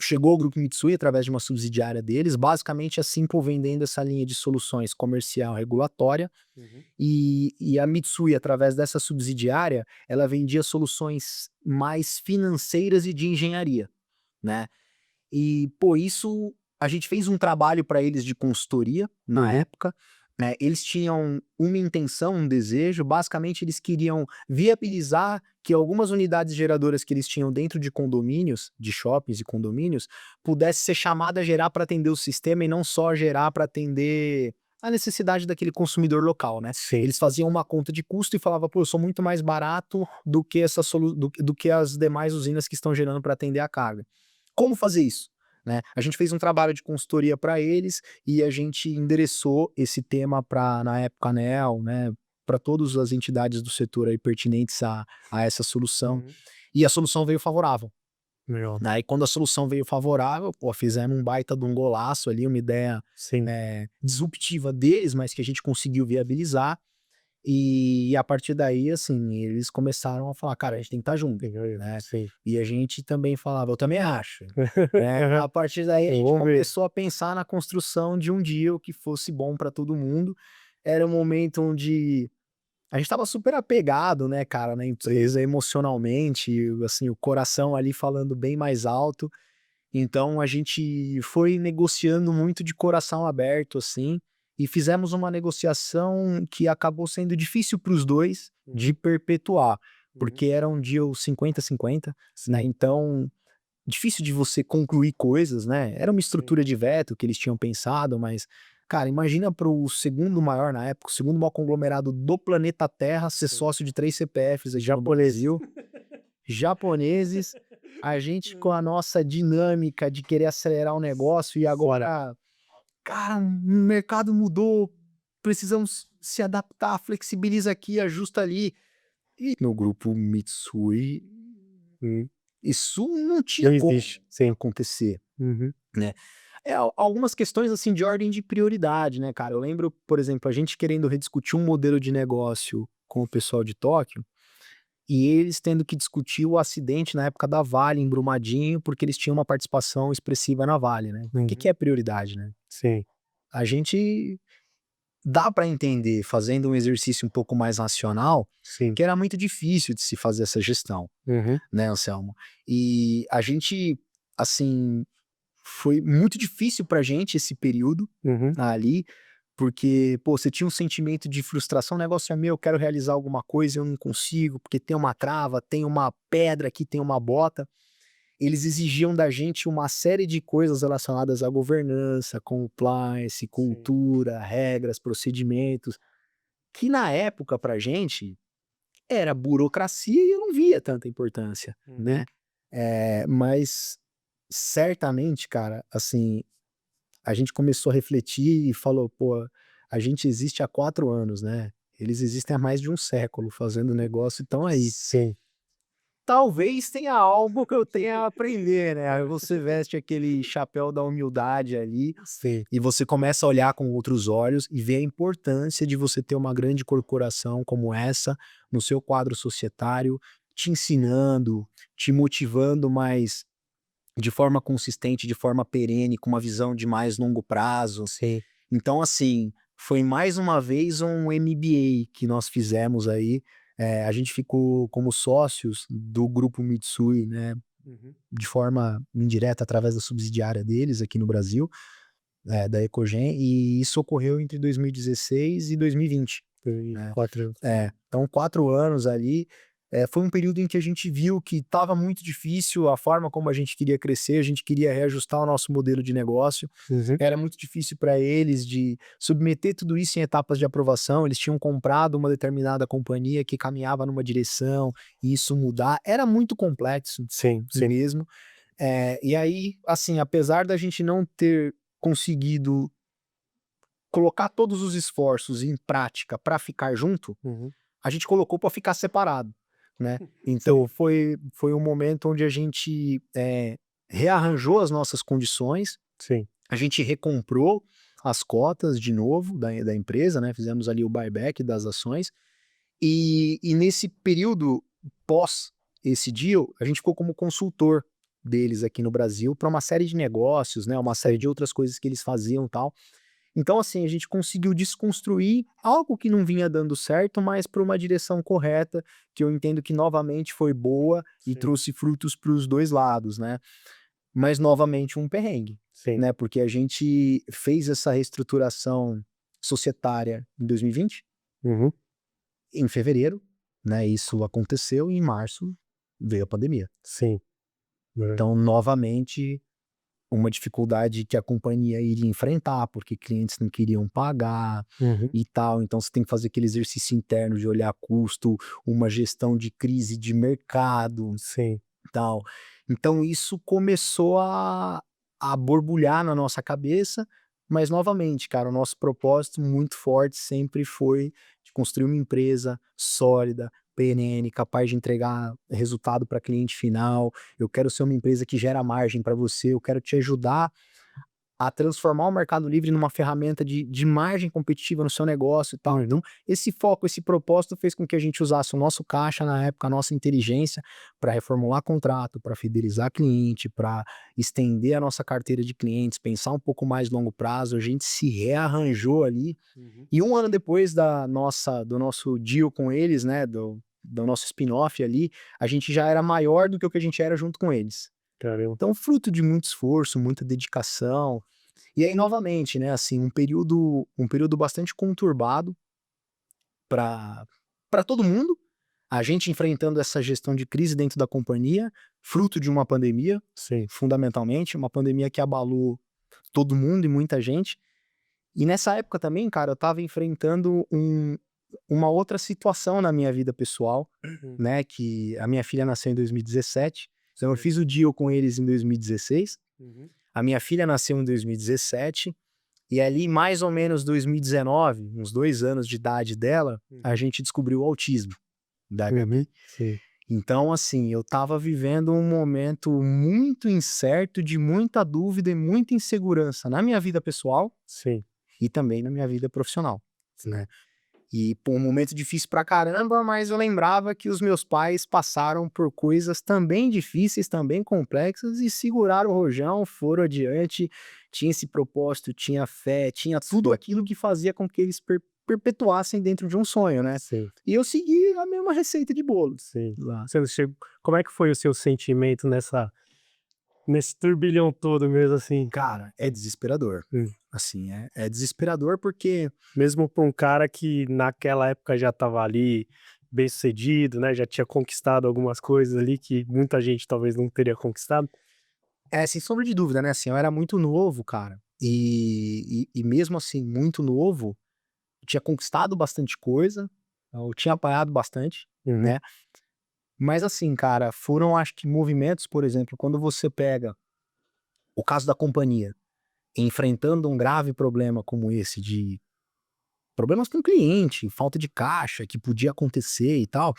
chegou ao grupo Mitsui através de uma subsidiária deles, basicamente a Simple vendendo essa linha de soluções comercial regulatória, Uhum. e a Mitsui, através dessa subsidiária, ela vendia soluções mais financeiras e de engenharia, né? E, pô, isso a gente fez um trabalho para eles de consultoria na Uhum. época, né? Eles tinham uma intenção, um desejo, basicamente eles queriam viabilizar que algumas unidades geradoras que eles tinham dentro de condomínios, de shoppings e condomínios, pudesse ser chamada a gerar para atender o sistema e não só gerar para atender a necessidade daquele consumidor local, né? Sim. Eles faziam uma conta de custo e falavam, pô, eu sou muito mais barato do que do que as demais usinas que estão gerando para atender a carga. Como fazer isso? Né? A gente fez um trabalho de consultoria para eles e a gente endereçou esse tema para, na época, a ANEEL, né, para todas as entidades do setor aí pertinentes a essa solução. Uhum. E a solução veio favorável. Legal. Né? E quando a solução veio favorável, pô, fizemos um baita de um golaço ali, uma ideia Sim. disruptiva deles, mas que a gente conseguiu viabilizar. E a partir daí, assim, eles começaram a falar, cara, a gente tem que estar junto, Legal. né? Sim. E a gente também falava, eu também acho, né? Aham. A partir daí a gente Vamos ver. começou a pensar na construção de um deal que fosse bom para todo mundo. Era um momento onde a gente estava super apegado, né, cara, na empresa emocionalmente, assim, o coração ali falando bem mais alto. Então a gente foi negociando muito de coração aberto, assim, e fizemos uma negociação que acabou sendo difícil para os dois de Uhum. perpetuar, Uhum. porque era um deal 50-50, né? Sim. Então, difícil de você concluir coisas, né? Era uma Sim. estrutura de veto que eles tinham pensado, mas, cara, imagina para o segundo maior na época, o segundo maior conglomerado do planeta Terra ser Sim. sócio de 3 CPFs aqui no Japonês. Brasil, japoneses, a gente com a Hum. nossa dinâmica de querer acelerar o negócio e Fora. agora, cara, o mercado mudou, precisamos se adaptar, flexibiliza aqui, ajusta ali. E no grupo Mitsui, Hum. isso não tinha Não como existe. Sim. acontecer, Uhum. né. Algumas questões, assim, de ordem de prioridade, né, cara. Eu lembro, por exemplo, a gente querendo rediscutir um modelo de negócio com o pessoal de Tóquio, e eles tendo que discutir o acidente na época da Vale em Brumadinho, porque eles tinham uma participação expressiva na Vale, né. O que Uhum. que é prioridade, né? Sim. A gente dá para entender, fazendo um exercício um pouco mais racional, Sim. que era muito difícil de se fazer essa gestão, Uhum. né, Anselmo? E a gente, assim, foi muito difícil pra gente esse período Uhum. ali, porque, pô, você tinha um sentimento de frustração, o negócio é meu, eu quero realizar alguma coisa, eu não consigo, porque tem uma trava, tem uma pedra aqui, tem uma bota. Eles exigiam da gente uma série de coisas relacionadas à governança, compliance, Sim. cultura, regras, procedimentos, que na época pra gente era burocracia e eu não via tanta importância, Uhum. né. Mas certamente, cara, assim, a gente começou a refletir e falou: "Pô, a gente existe há 4 anos, né, eles existem há mais de um século fazendo negócio e estão aí. Sim. Talvez tenha algo que eu tenha a aprender", né, aí você veste aquele chapéu da humildade ali, Sim. e você começa a olhar com outros olhos e ver a importância de você ter uma grande corporação como essa no seu quadro societário, te ensinando, te motivando, mas de forma consistente, de forma perene, com uma visão de mais longo prazo. Sim. Então, assim, foi mais uma vez um MBA que nós fizemos aí. A gente ficou como sócios do grupo Mitsui, né, Uhum. de forma indireta através da subsidiária deles aqui no Brasil, da Ecogen, e isso ocorreu entre 2016 e 2020, Foi né. 4 anos. Então 4 anos ali, foi um período em que a gente viu que estava muito difícil a forma como a gente queria crescer, a gente queria reajustar o nosso modelo de negócio, Uhum. era muito difícil para eles de submeter tudo isso em etapas de aprovação, eles tinham comprado uma determinada companhia que caminhava numa direção, e isso mudar, era muito complexo Sim, sim. mesmo. E aí, assim, apesar da gente não ter conseguido colocar todos os esforços em prática para ficar junto, Uhum. a gente colocou para ficar separado, né. Então Sim. foi um momento onde a gente, rearranjou as nossas condições, Sim. a gente recomprou as cotas de novo da empresa, né? Fizemos ali o buyback das ações. E nesse período pós esse deal, a gente ficou como consultor deles aqui no Brasil para uma série de negócios, né? Uma série de outras coisas que eles faziam e tal. Então, assim, a gente conseguiu desconstruir algo que não vinha dando certo, mas por uma direção correta, que eu entendo que novamente foi boa e Sim, trouxe frutos para os dois lados, né? Mas novamente um perrengue, sim. né? Porque a gente fez essa reestruturação societária em 2020, Uhum. em fevereiro, né? Isso aconteceu e em março veio a pandemia. Sim. É. Então, novamente, uma dificuldade que a companhia iria enfrentar, porque clientes não queriam pagar Uhum. e tal. Então, você tem que fazer aquele exercício interno de olhar custo, uma gestão de crise de mercado Sim. e tal. Então, isso começou a borbulhar na nossa cabeça, mas novamente, cara, o nosso propósito muito forte sempre foi de construir uma empresa sólida, perene, capaz de entregar resultado para cliente final. Eu quero ser uma empresa que gera margem para você, eu quero te ajudar a transformar o Mercado Livre numa ferramenta de margem competitiva no seu negócio e tal. Então, esse foco, esse propósito fez com que a gente usasse o nosso caixa na época, a nossa inteligência, para reformular contrato, para fidelizar cliente, para estender a nossa carteira de clientes, pensar um pouco mais longo prazo. A gente se rearranjou ali. Uhum. E um ano depois do nosso deal com eles, né, do nosso spin-off ali, a gente já era maior do que o que a gente era junto com eles. Caramba. Então, fruto de muito esforço, muita dedicação. E aí, novamente, né, assim, um período bastante conturbado para todo mundo. A gente enfrentando essa gestão de crise dentro da companhia, fruto de uma pandemia, Sim. fundamentalmente, uma pandemia que abalou todo mundo e muita gente. E nessa época também, cara, eu estava enfrentando uma outra situação na minha vida pessoal, Uhum. né, que a minha filha nasceu em 2017, então eu Sim. fiz o deal com eles em 2016. Uhum. A minha filha nasceu em 2017, e ali mais ou menos 2019, uns 2 anos de idade dela, a Uhum. gente descobriu o autismo da Uhum. Gabi. Sim. Então, assim, eu estava vivendo um momento muito incerto, de muita dúvida e muita insegurança na minha vida pessoal Sim. e também na minha vida profissional, Sim. né. E, pô, um momento difícil pra caramba, mas eu lembrava que os meus pais passaram por coisas também difíceis, também complexas e seguraram o rojão, foram adiante, tinha esse propósito, tinha fé, tinha tudo Sim. aquilo que fazia com que eles perpetuassem dentro de um sonho, né. Sim. E eu segui a mesma receita de bolo Sim. lá. Você chegou como é que foi o seu sentimento nesse turbilhão todo mesmo, assim? Cara, é desesperador. Hum. Assim, é desesperador porque Mesmo para um cara que naquela época já estava ali bem-sucedido, né, já tinha conquistado algumas coisas ali que muita gente talvez não teria conquistado? sem sombra de dúvida, né, assim, eu era muito novo, cara, e mesmo assim, muito novo, eu tinha conquistado bastante coisa, eu tinha apanhado bastante, Uhum. né, mas assim, cara, foram acho que movimentos, por exemplo, quando você pega o caso da companhia, enfrentando um grave problema como esse de problemas com o cliente, falta de caixa que podia acontecer e tal,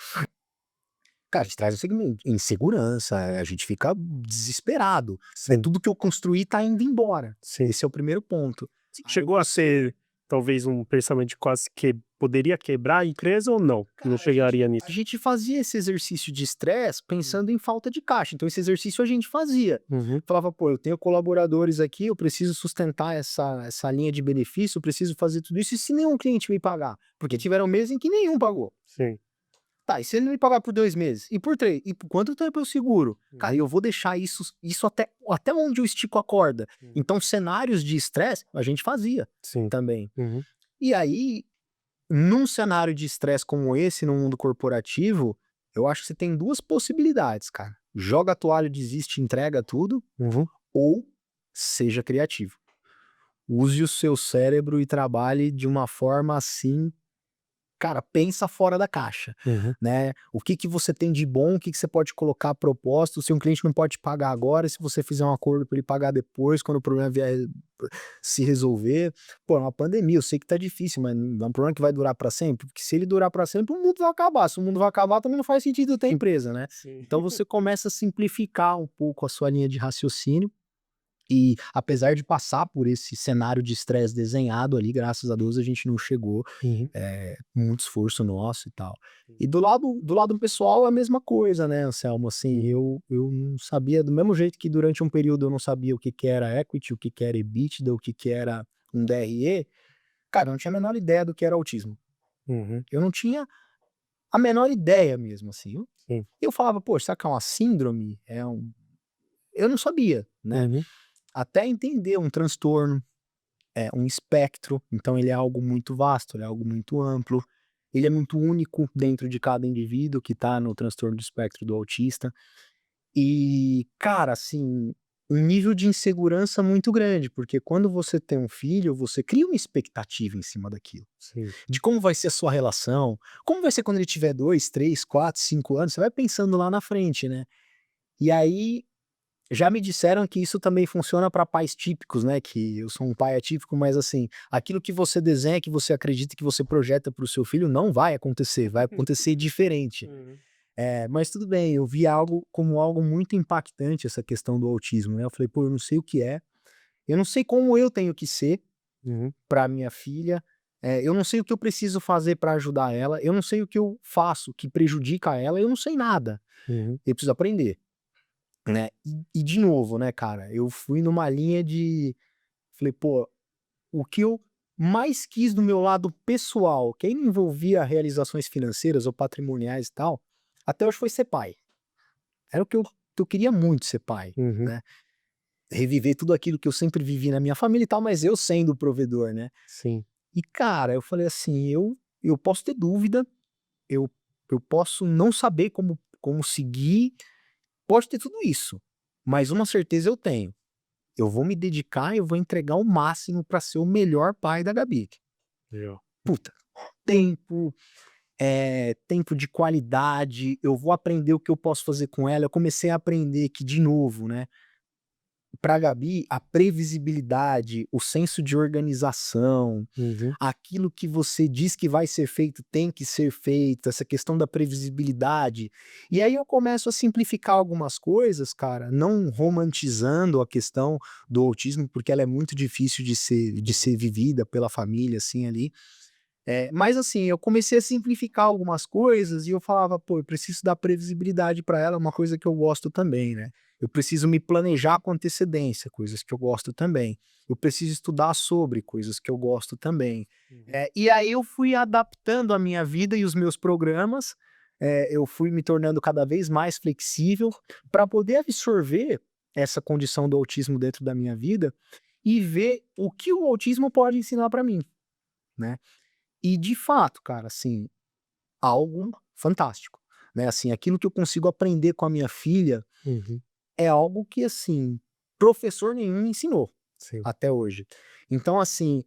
cara, isso traz um segmento insegurança, a gente fica desesperado, né, Sim, tudo que eu construí tá indo embora, sim. esse é o primeiro ponto. Aí Chegou a ser talvez um pensamento de quase que poderia quebrar a empresa ou não? Não cara, chegaria a nisso? gente fazia esse exercício de estresse Hum. pensando em falta de caixa, então esse exercício a gente fazia. Uhum. Falava: "Pô, eu tenho colaboradores aqui, eu preciso sustentar essa linha de benefício, eu preciso fazer tudo isso, e se nenhum cliente me pagar?" Porque tiveram meses em que nenhum pagou. Sim. Tá, e se ele não me pagar por 2 meses? E por 3? E por quanto tempo eu seguro? Cara, Uhum. eu vou deixar isso até onde eu estico a corda. Uhum. Então cenários de estresse, a gente fazia Sim. também. Uhum. E aí, num cenário de estresse como esse, no mundo corporativo, eu acho que você tem 2 possibilidades, cara. Joga a toalha, desiste, entrega tudo, Uhum. ou seja criativo. Use o seu cérebro e trabalhe de uma forma assim, cara, pensa fora da caixa, Uhum. né. O que que você tem de bom, o que que você pode colocar a propósito, se um cliente não pode pagar agora, se você fizer um acordo para ele pagar depois, quando o problema vier se resolver. Pô, é uma pandemia, eu sei que tá difícil, mas não é um problema que vai durar para sempre, porque se ele durar para sempre, o mundo vai acabar, se o mundo vai acabar, também não faz sentido ter empresa, né. Sim. Então você começa a simplificar um pouco a sua linha de raciocínio E apesar de passar por esse cenário de estresse desenhado ali, graças a Deus a gente não chegou, Uhum. muito esforço nosso e tal. E do lado pessoal é a mesma coisa, né, Anselmo, assim, Uhum. eu não sabia do mesmo jeito que durante um período eu não sabia o que que era equity, o que que era EBITDA, o que que era um DRE, cara, eu não tinha a menor ideia do que era autismo. Uhum. Eu não tinha a menor ideia mesmo, assim. Eu Sim. eu falava: "Poxa, será que é uma síndrome? Eu não sabia, né. Uhum. Até entender um transtorno, um espectro, então ele é algo muito vasto, ele é algo muito amplo, ele é muito único dentro de cada indivíduo que está no transtorno do espectro do autista. E, cara, assim, um nível de insegurança muito grande, porque quando você tem um filho, você cria uma expectativa em cima daquilo, Sim. de como vai ser a sua relação, como vai ser quando ele tiver 2, 3, 4, 5 anos, você vai pensando lá na frente, né. E aí já me disseram que isso também funciona para pais típicos, né, que eu sou um pai atípico, mas assim, aquilo que você desenha, que você acredita, que você projeta para o seu filho não vai acontecer diferente. Uhum. Mas tudo bem, eu vi algo como algo muito impactante essa questão do autismo, né, eu falei: "Pô, eu não sei o que é, eu não sei como eu tenho que ser Uhum. para minha filha, eu não sei o que eu preciso fazer para ajudar ela, eu não sei o que eu faço que prejudica ela, eu não sei nada, Uhum. eu preciso aprender". Né, e de novo, né, cara, eu fui numa linha de falei: "Pô, o que eu mais quis do meu lado pessoal, que aí não envolvia realizações financeiras ou patrimoniais e tal, até hoje foi ser pai". Era o que eu queria muito ser pai, Uhum. né, reviver tudo aquilo que eu sempre vivi na minha família e tal, mas eu sendo o provedor, né. Sim. E cara, eu falei assim: "Eu posso ter dúvida, eu eu posso não saber como seguir, pode ter tudo isso, mas uma certeza eu tenho. Eu vou me dedicar, eu vou entregar o máximo pra ser o melhor pai da Gabi". Legal. Puta, tempo, tempo de qualidade, eu vou aprender o que eu posso fazer com ela. Eu comecei a aprender que, de novo, né, pra Gabi, a previsibilidade, o senso de organização, Uhum. aquilo que você diz que vai ser feito tem que ser feito, essa questão da previsibilidade. E aí eu começo a simplificar algumas coisas, cara, não romantizando a questão do autismo, porque ela é muito difícil de ser vivida pela família, assim, ali. Mas assim, eu comecei a simplificar algumas coisas e eu falava: "Pô, eu preciso dar previsibilidade para ela", uma coisa que eu gosto também, né. Eu preciso me planejar com antecedência, coisas que eu gosto também. Eu preciso estudar sobre, coisas que eu gosto também. Uhum. E aí eu fui adaptando a minha vida e os meus programas, eu fui me tornando cada vez mais flexível para poder absorver essa condição do autismo dentro da minha vida e ver o que o autismo pode ensinar para mim, né. E de fato, cara, assim, algo fantástico, né, assim, aquilo que eu consigo aprender com a minha filha Uhum. é algo que, assim, professor nenhum me ensinou Sim. até hoje. Então, assim,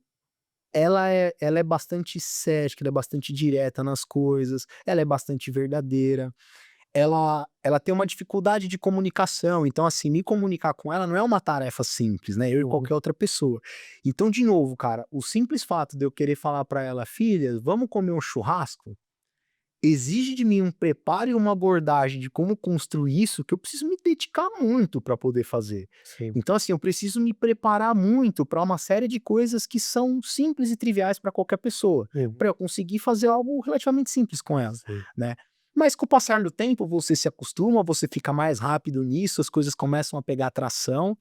ela é bastante cética, ela é bastante direta nas coisas, ela é bastante verdadeira, ela tem uma dificuldade de comunicação, então, assim, me comunicar com ela não é uma tarefa simples, né, eu e Uhum. qualquer outra pessoa. Então, de novo, cara, o simples fato de eu querer falar pra ela: "Filha, vamos comer um churrasco", exige de mim um preparo e uma abordagem de como construir isso, que eu preciso me dedicar muito para poder fazer. Sim. Então, assim, eu preciso me preparar muito para uma série de coisas que são simples e triviais para qualquer pessoa, Uhum. para eu conseguir fazer algo relativamente simples com ela, Sim. né. Mas com o passar do tempo, você se acostuma, você fica mais rápido nisso, as coisas começam a pegar tração.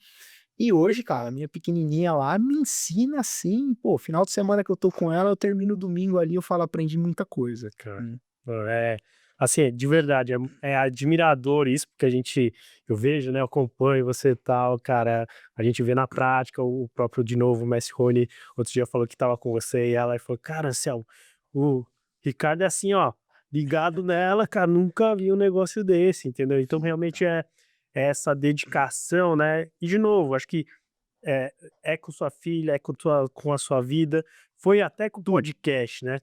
E hoje, cara, a minha pequenininha lá me ensina assim, pô, final de semana que eu tô com ela, eu termino o domingo ali, eu falo: "Aprendi muita coisa". Cara, assim, de verdade, é admirador isso, porque eu vejo, né, eu acompanho você e tal, cara, a gente vê na prática, o próprio, de novo, o Messi Rony, outro dia falou que estava com você e ela falou: "Cara, Anselmo, o Ricardo é assim, ó, ligado nela, cara, nunca vi um negócio desse", entendeu? Então realmente é essa dedicação, né, e de novo, acho que é, é com sua filha, é com a sua vida, foi até com o Tudo. podcast, né.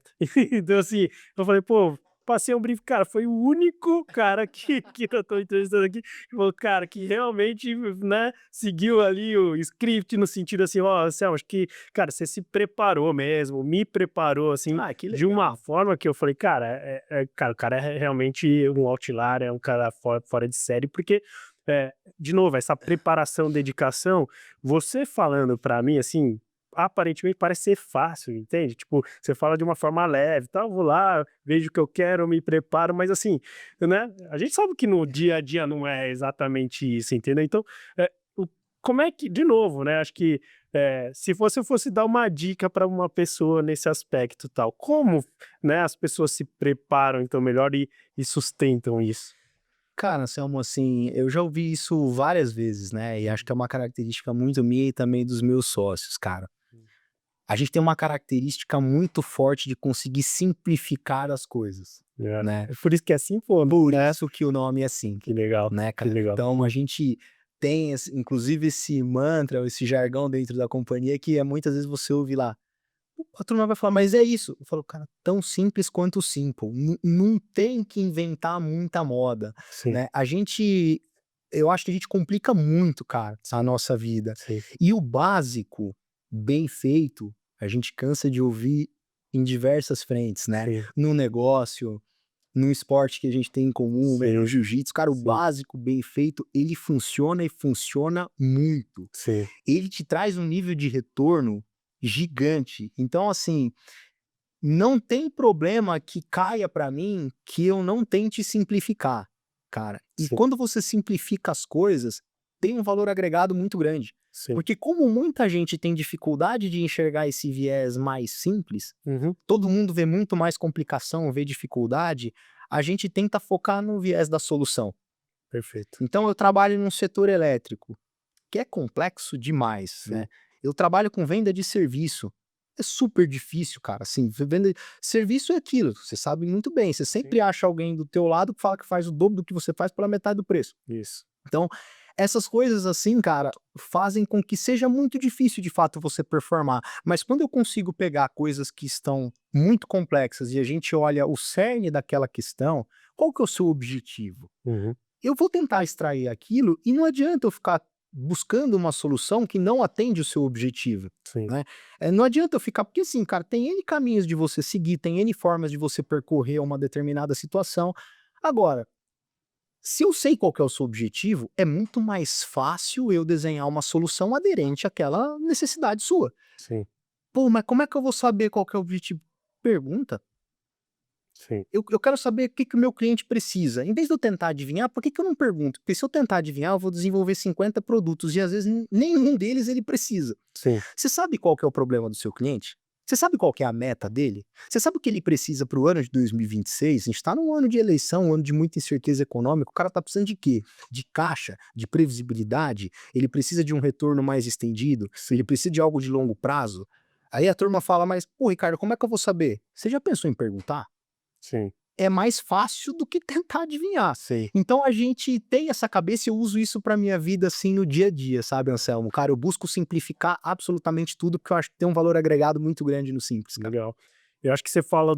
Então assim, eu falei: "Pô, passei um brief", cara, foi o único cara que eu tô entrevistando aqui, que falou, cara, que realmente, né, seguiu ali o script no sentido assim: "Ó, Anselmo, acho que, cara, você se preparou mesmo, me preparou, assim, Ah, que de uma legal. forma que eu falei: "Cara, cara, o cara é realmente um outlier, é um cara fora de série", porque de novo, essa preparação, dedicação, você falando pra mim, assim, aparentemente parece ser fácil, entende? Tipo, você fala de uma forma leve, tal, vou lá, vejo o que eu quero, me preparo, mas assim, né? A gente sabe que no dia a dia não é exatamente isso, entendeu? Então, como é que, de novo, né? Acho que se você fosse dar uma dica para uma pessoa nesse aspecto, tal, como, né, as pessoas se preparam então melhor e sustentam isso? Cara, Anselmo, assim, eu já ouvi isso várias vezes, né? E acho que é uma característica muito minha e também dos meus sócios, cara. A gente tem uma característica muito forte de conseguir simplificar as coisas, né? É por isso que é assim, pô, Por né? isso que o nome é assim, Que legal, né, que cara? legal. Então a gente tem, inclusive, esse mantra, esse jargão dentro da companhia que é muitas vezes você ouve lá. A turma vai falar, mas é isso. Eu falo, cara, tão simples quanto simple. Não tem que inventar muita moda, Sim, né? Eu acho que a gente complica muito, cara, a nossa vida. sim, E o básico, bem feito, a gente cansa de ouvir em diversas frentes, né? sim, No negócio, no esporte que a gente tem em comum, sim, no jiu-jitsu, cara, o sim, básico bem feito, ele funciona e funciona muito. sim, Ele te traz um nível de retorno gigante. Então, assim, não tem problema que caia para mim que eu não tente simplificar, cara. E sim, quando você simplifica as coisas, tem um valor agregado muito grande. sim. Porque como muita gente tem dificuldade de enxergar esse viés mais simples, Uhum, todo mundo vê muito mais complicação, vê dificuldade, a gente tenta focar no viés da solução. perfeito. Então eu trabalho num setor elétrico, que é complexo demais, Sim, né. Eu trabalho com venda de serviço, é super difícil, cara, assim, venda serviço é aquilo, você sabe muito bem, você sim, sempre acha alguém do teu lado que fala que faz o dobro do que você faz pela metade do preço. isso. Então, essas coisas assim, cara, fazem com que seja muito difícil de fato você performar, mas quando eu consigo pegar coisas que estão muito complexas e a gente olha o cerne daquela questão, qual que é o seu objetivo? Uhum, Eu vou tentar extrair aquilo e não adianta eu ficar buscando uma solução que não atende o seu objetivo, sim, né? Não adianta eu ficar porque assim, cara, tem N caminhos de você seguir, tem N formas de você percorrer uma determinada situação. Agora, se eu sei qual que é o seu objetivo, é muito mais fácil eu desenhar uma solução aderente àquela necessidade sua. sim, Pô, mas como é que eu vou saber qual que é o objetivo? Pergunta. sim, Eu quero saber o que que o meu cliente precisa. Em vez de eu tentar adivinhar, por que que eu não pergunto? Porque se eu tentar adivinhar, eu vou desenvolver 50 produtos e às vezes nenhum deles ele precisa. sim, Você sabe qual que é o problema do seu cliente? Você sabe qual que é a meta dele? Você sabe o que ele precisa para o ano de 2026? A gente está num ano de eleição, um ano de muita incerteza econômica. O cara está precisando de quê? De caixa, de previsibilidade. Ele precisa de um retorno mais estendido. Ele precisa de algo de longo prazo. Aí a turma fala, mas, pô, Ricardo, como é que eu vou saber? Você já pensou em perguntar? sim, É mais fácil do que tentar adivinhar. sim. Então a gente tem essa cabeça e eu uso isso pra minha vida, assim, no dia a dia, sabe, Anselmo? Cara, eu busco simplificar absolutamente tudo, porque eu acho que tem um valor agregado muito grande no simples, cara. Legal. Eu acho que você fala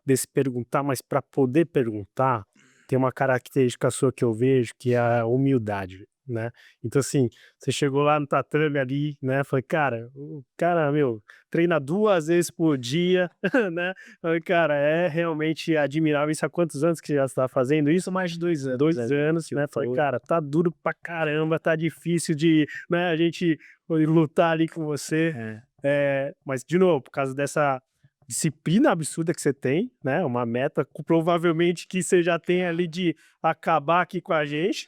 desse perguntar, mas para poder perguntar, tem uma característica sua que eu vejo, que é a humildade, né. Então, assim, você chegou lá no tatame ali, né, falei: "Cara, o cara, meu, treina 2 vezes por dia", né. Falei: "Cara, é realmente admirável". Isso há quantos anos que já está fazendo isso? Isso mais de 2 anos, 2 né, anos, que eu né. Falei: tô. "Cara, tá duro pra caramba, tá difícil de, né, a gente lutar ali com você". É. Mas de novo, por causa dessa disciplina absurda que você tem, né, uma meta provavelmente que você já tem ali de acabar aqui com a gente,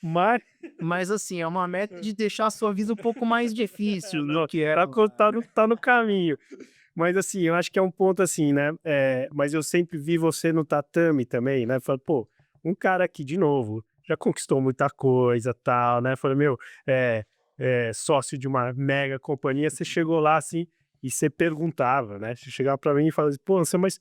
mas Mas assim, é uma meta de deixar a sua vida um pouco mais difícil do não, que era. tá no caminho. Mas assim, eu acho que é um ponto assim, né, mas eu sempre vi você no tatame também, né, falei: "Pô, um cara que, de novo, já conquistou muita coisa, tal", né, falei: "Meu, sócio de uma mega companhia", você chegou lá, assim, e você perguntava, né, você chegava pra mim e falava assim: "Pô, Anselmo, mas,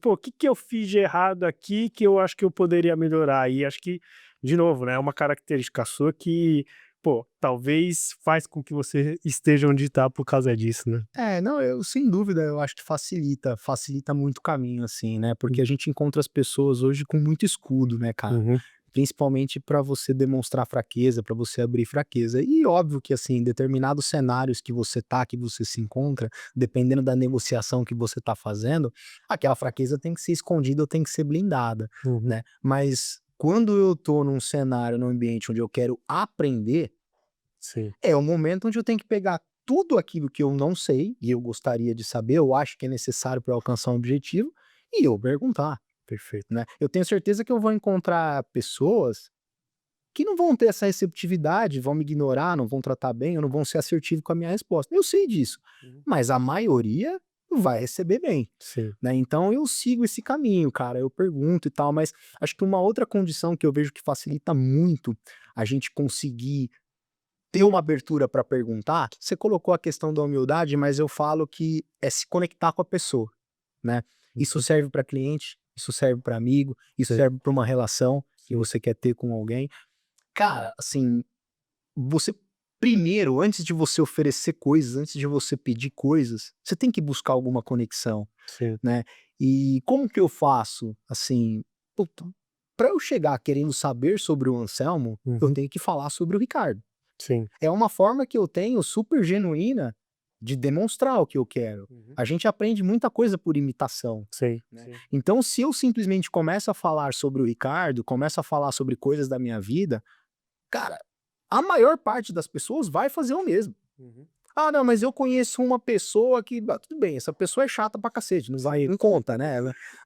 pô, o que que eu fiz de errado aqui que eu acho que eu poderia melhorar?". E acho que, de novo, né, é uma característica sua que, pô, talvez faz com que você esteja onde tá por causa disso, né. Não, eu sem dúvida, eu acho que facilita muito o caminho, assim, né, porque a gente encontra as pessoas hoje com muito escudo, né, cara. Uhum, Principalmente para você demonstrar fraqueza, para você abrir fraqueza. E óbvio que, assim, em determinados cenários que você tá, que você se encontra, dependendo da negociação que você tá fazendo, aquela fraqueza tem que ser escondida ou tem que ser blindada, uhum. né. Mas Quando eu tô num cenário, num ambiente onde eu quero aprender, Sim. é o momento onde eu tenho que pegar tudo aquilo que eu não sei e eu gostaria de saber, eu acho que é necessário para alcançar um objetivo, e eu perguntar, Perfeito. né? Eu tenho certeza que eu vou encontrar pessoas que não vão ter essa receptividade, vão me ignorar, não vão tratar bem, ou não vão ser assertivo com a minha resposta. Eu sei disso, Uhum. mas a maioria vai receber bem, Sim. né? Então eu sigo esse caminho, cara, eu pergunto e tal, mas acho que uma outra condição que eu vejo que facilita muito a gente conseguir ter uma abertura para perguntar, você colocou a questão da humildade, mas eu falo que é se conectar com a pessoa, né? Isso Uhum. serve para cliente, isso serve para amigo, isso Sim. serve para uma relação que Sim. você quer ter com alguém. Cara, assim, você primeiro, antes de você oferecer coisas, antes de você pedir coisas, você tem que buscar alguma conexão, Sim. né? E como que eu faço? Assim, para eu chegar querendo saber sobre o Anselmo, eu Uhum. tenho que falar sobre o Ricardo. Sim. É uma forma que eu tenho super genuína de demonstrar o que eu quero. Uhum. A gente aprende muita coisa por imitação, Sim. né? Sim. Então, se eu simplesmente começo a falar sobre o Ricardo, começo a falar sobre coisas da minha vida, cara, a maior parte das pessoas vai fazer o mesmo. Uhum. Ah, não, mas eu conheço uma pessoa que, tudo bem, essa pessoa é chata pra cacete, não vai em conta, né?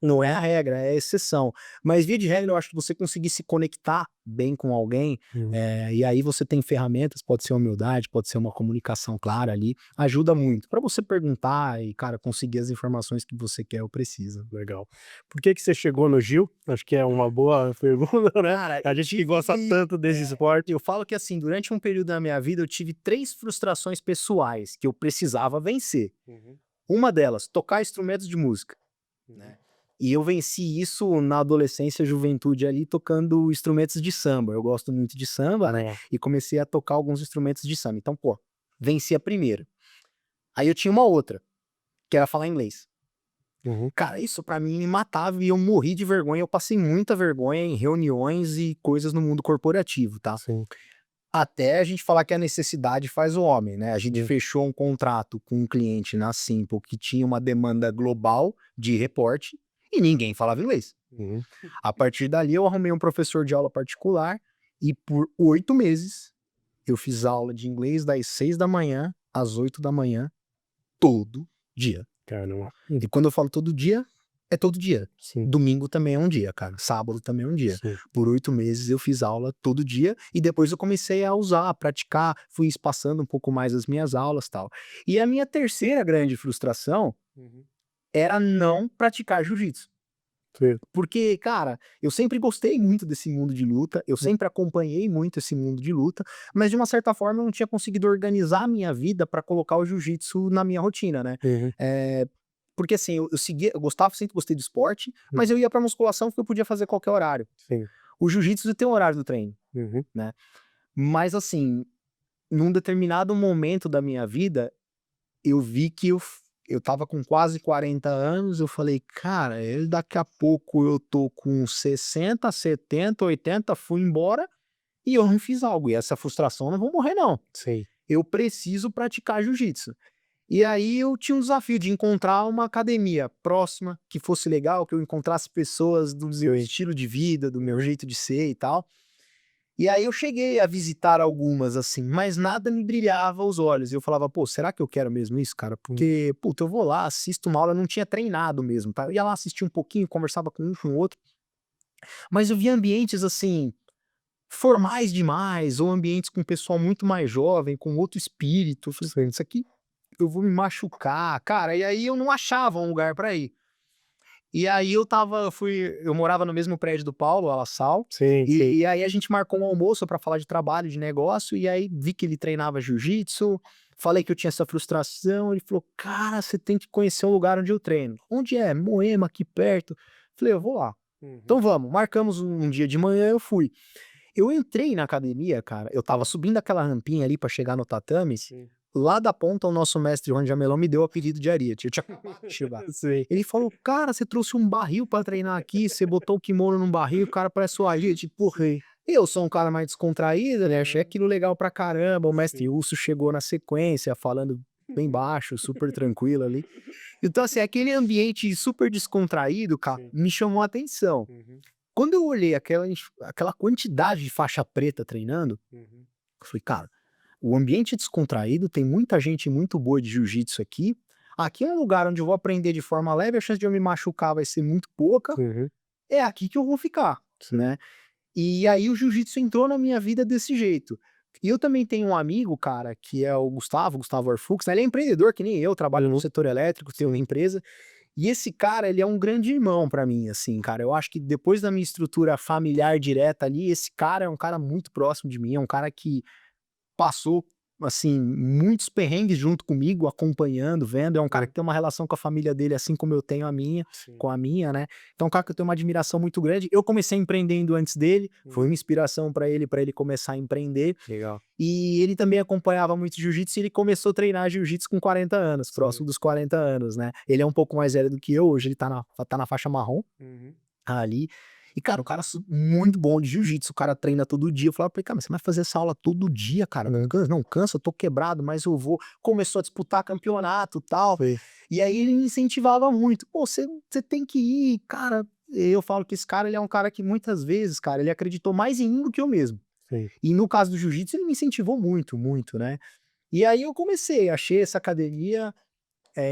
Não é a regra, é a exceção. Mas via de regra, eu acho que você conseguir se conectar bem com alguém, Uhum. e aí você tem ferramentas, pode ser humildade, pode ser uma comunicação clara ali, ajuda muito pra você perguntar e, cara, conseguir as informações que você quer ou precisa. Legal. Por que que você chegou no Gil? Acho que é uma boa pergunta, né? Cara, A gente que gosta tanto desse esporte. eu falo que assim, durante um período da minha vida eu tive 3 frustrações pessoais que eu precisava vencer. Uhum. Uma delas, tocar instrumentos de música, Uhum. né? E eu venci isso na adolescência, juventude ali, tocando instrumentos de samba. Eu gosto muito de samba, né? E comecei a tocar alguns instrumentos de samba. Então, pô, venci a primeira. Aí eu tinha uma outra, que era falar inglês. Uhum. Cara, isso pra mim me matava e eu morri de vergonha. Eu passei muita vergonha em reuniões e coisas no mundo corporativo, tá? Sim. Até a gente falar que a necessidade faz o homem, né? A gente Sim. fechou um contrato com um cliente na Simple que tinha uma demanda global de reporte e ninguém falava inglês. Uhum. A partir dali eu arrumei um professor de aula particular e por 8 meses eu fiz aula de inglês das 6 da manhã às 8 da manhã, todo dia. Caramba. E quando eu falo todo dia, é todo dia. Sim. Domingo também é um dia, cara. Sábado também é um dia. Sim. Por 8 meses eu fiz aula todo dia e depois eu comecei a usar, a praticar, fui espaçando um pouco mais as minhas aulas e tal. E a minha terceira grande frustração Uhum. era não praticar jiu-jitsu. Sim. Porque, cara, eu sempre gostei muito desse mundo de luta, eu sempre acompanhei muito esse mundo de luta, mas de uma certa forma eu não tinha conseguido organizar a minha vida para colocar o jiu-jitsu na minha rotina, né? Uhum. Porque assim, eu seguia, eu gostava, sempre gostei do esporte, mas eu ia pra musculação porque eu podia fazer qualquer horário. Sim. O jiu-jitsu tem um horário do treino, Uhum. né? Mas assim, num determinado momento da minha vida, eu vi que eu tava com quase 40 anos, eu falei, cara, daqui a pouco eu tô com 60, 70, 80, fui embora e eu não fiz algo. E essa frustração eu não vou morrer, não. Sim. Eu preciso praticar jiu-jitsu. E aí eu tinha um desafio de encontrar uma academia próxima, que fosse legal, que eu encontrasse pessoas do meu estilo de vida, do meu jeito de ser e tal. E aí eu cheguei a visitar algumas, assim, mas nada me brilhava aos olhos. E eu falava, pô, será que eu quero mesmo isso, cara? Porque, puta, eu vou lá, assisto uma aula, eu não tinha treinado mesmo, tá? Eu ia lá assistir um pouquinho, conversava com um, com o outro. Mas eu via ambientes, assim, formais demais, ou ambientes com pessoal muito mais jovem, com outro espírito. Eu falei, Sim. isso aqui eu vou me machucar, cara, e aí eu não achava um lugar pra ir. E aí eu morava no mesmo prédio do Paulo, a La Salle, Sim. Sim. e aí a gente marcou um almoço pra falar de trabalho, de negócio, e aí vi que ele treinava jiu-jitsu, falei que eu tinha essa frustração, ele falou, cara, você tem que conhecer um lugar onde eu treino. Onde é? Moema, aqui perto. Falei, eu vou lá. Uhum. Então vamos, marcamos um dia de manhã, eu fui. Eu entrei na academia, cara, eu tava subindo aquela rampinha ali pra chegar no tatame, Sim. lá da ponta o nosso mestre Juan Jamelão me deu o apelido de Ariete, eu tinha acabado de chegar. Sim. Ele falou, cara, você trouxe um barril pra treinar aqui, você botou o kimono num barril, o cara parece o Ariete, porra. Eu sou um cara mais descontraído, né, achei aquilo legal pra caramba, o mestre Urso chegou na sequência, falando bem baixo, super tranquilo ali. Então assim, aquele ambiente super descontraído, cara, Sim. me chamou a atenção. Uhum. Quando eu olhei aquela quantidade de faixa preta treinando, Uhum. eu falei, cara, o ambiente é descontraído, tem muita gente muito boa de jiu-jitsu aqui. Aqui é um lugar onde eu vou aprender de forma leve, a chance de eu me machucar vai ser muito pouca. Uhum. É aqui que eu vou ficar, né? E aí o jiu-jitsu entrou na minha vida desse jeito. E eu também tenho um amigo, cara, que é o Gustavo Arfux, né? Ele é empreendedor que nem eu, trabalha no setor elétrico, tem uma empresa. E esse cara, ele é um grande irmão pra mim, assim, cara. Eu acho que depois da minha estrutura familiar direta ali, esse cara é um cara muito próximo de mim, é um cara que passou, assim, muitos perrengues junto comigo, acompanhando, vendo. É um cara que tem uma relação com a família dele, assim como eu tenho a minha, Sim. com a minha, né? Então, é um cara que eu tenho uma admiração muito grande. Eu comecei empreendendo antes dele, foi uma inspiração pra ele começar a empreender. Legal. E ele também acompanhava muito jiu-jitsu e ele começou a treinar jiu-jitsu com 40 anos, Sim. próximo dos 40 anos, né? Ele é um pouco mais velho do que eu, hoje ele tá na faixa marrom Uhum. ali. E, cara, o cara muito bom de jiu-jitsu, o cara treina todo dia. Eu falava pra ele, cara, mas você vai fazer essa aula todo dia, cara? Não cansa, não cansa, eu tô quebrado, mas eu vou. Começou a disputar campeonato e tal. Sim. E aí ele me incentivava muito. Pô, você tem que ir, cara. Eu falo que esse cara, ele é um cara que muitas vezes, cara, ele acreditou mais em mim do que eu mesmo. Sim. E no caso do jiu-jitsu, ele me incentivou muito, muito, né? E aí eu comecei, achei essa academia,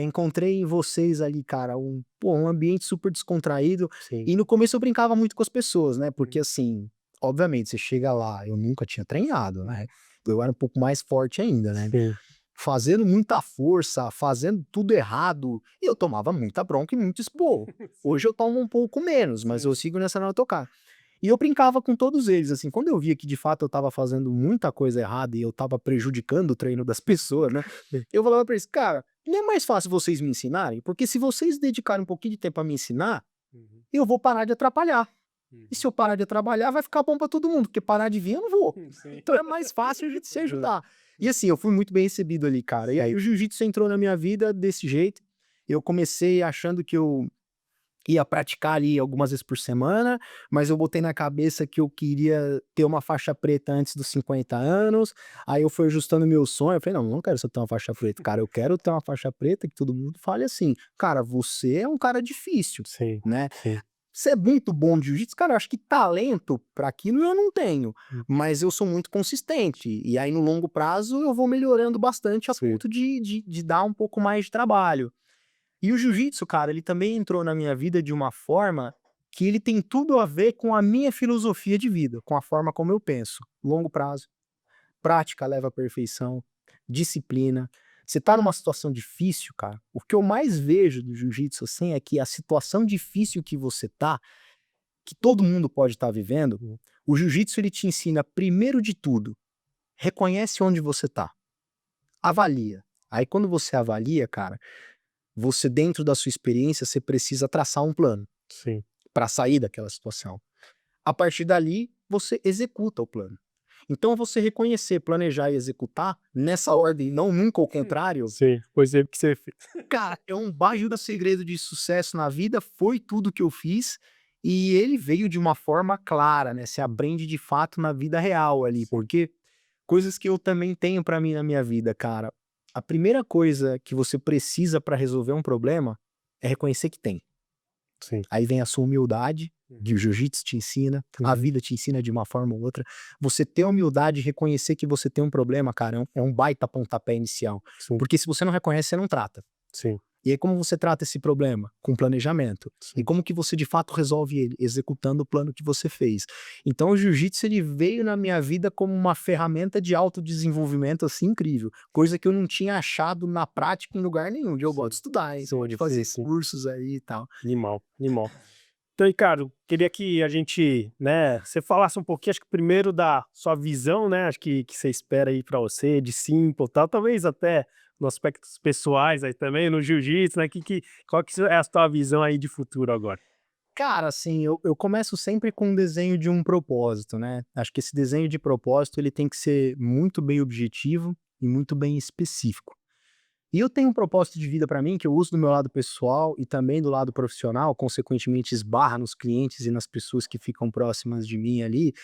encontrei em vocês ali, cara, um ambiente super descontraído. Sim. E no começo eu brincava muito com as pessoas, né? Porque assim, obviamente, você chega lá, eu nunca tinha treinado, né? Eu era um pouco mais forte ainda, né? Sim. Fazendo muita força, fazendo tudo errado, e eu tomava muita bronca e muito esporro. Hoje eu tomo um pouco menos, mas Sim. eu sigo nessa nova tocar. E eu brincava com todos eles, assim, quando eu via que de fato eu tava fazendo muita coisa errada e eu tava prejudicando o treino das pessoas, né? Eu falava pra eles, cara, não é mais fácil vocês me ensinarem? Porque se vocês dedicarem um pouquinho de tempo a me ensinar, Uhum. eu vou parar de atrapalhar. Uhum. E se eu parar de atrapalhar, vai ficar bom pra todo mundo, porque parar de vir eu não vou. Sim. Então é mais fácil a gente se ajudar. E assim, eu fui muito bem recebido ali, cara. E aí o jiu-jitsu entrou na minha vida desse jeito. Eu comecei achando que eu ia praticar ali algumas vezes por semana, mas eu botei na cabeça que eu queria ter uma faixa preta antes dos 50 anos. Aí eu fui ajustando meu sonho. Eu falei, não, eu não quero só ter uma faixa preta, cara. Eu quero ter uma faixa preta que todo mundo fale assim, cara, você é um cara difícil, Sim. né? Sim. Você é muito bom de jiu-jitsu, cara, eu acho que talento pra aquilo eu não tenho, mas eu sou muito consistente, e aí no longo prazo eu vou melhorando bastante a Sim. ponto de dar um pouco mais de trabalho. E o jiu-jitsu, cara, ele também entrou na minha vida de uma forma que ele tem tudo a ver com a minha filosofia de vida, com a forma como eu penso. Longo prazo, prática leva à perfeição, disciplina. Você tá numa situação difícil, cara, o que eu mais vejo do jiu-jitsu, assim, é que a situação difícil que você tá, que todo mundo pode estar vivendo, o jiu-jitsu ele te ensina, primeiro de tudo, reconhece onde você tá, avalia. Aí quando você avalia, cara, você dentro da sua experiência, você precisa traçar um plano Sim. para sair daquela situação. A partir dali, você executa o plano. Então você reconhecer, planejar e executar nessa ordem, não nunca ao contrário, Sim. Pois é, que você fez. cara, é um baita segredo de sucesso na vida, foi tudo que eu fiz, e ele veio de uma forma clara, né? Você aprende de fato na vida real ali, porque coisas que eu também tenho pra mim na minha vida, cara. A primeira coisa que você precisa pra resolver um problema é reconhecer que tem. Sim. Aí vem a sua humildade, que o jiu-jitsu te ensina, a Uhum. vida te ensina de uma forma ou outra. Você ter a humildade de reconhecer que você tem um problema, cara, é um baita pontapé inicial. Sim. Porque se você não reconhece, você não trata. Sim. E aí como você trata esse problema? Com planejamento. E Sim. como que você de fato resolve ele? Executando o plano que você fez. Então o jiu-jitsu ele veio na minha vida como uma ferramenta de autodesenvolvimento assim incrível. Coisa que eu não tinha achado na prática em lugar nenhum. De eu gosto de estudar, hein? Sim, De fazer sim. cursos aí e tal. Animal, animal. Então, Ricardo, queria que a gente, né, você falasse um pouquinho, acho que primeiro da sua visão, né, acho que você espera aí pra você, de Simple e tal, talvez até nos aspectos pessoais aí também, no jiu-jitsu, né, qual que é a tua visão aí de futuro agora? Cara, assim, eu começo sempre com um desenho de um propósito, né? Acho que esse desenho de propósito ele tem que ser muito bem objetivo e muito bem específico. E eu tenho um propósito de vida para mim que eu uso do meu lado pessoal e também do lado profissional, consequentemente esbarra nos clientes e nas pessoas que ficam próximas de mim ali,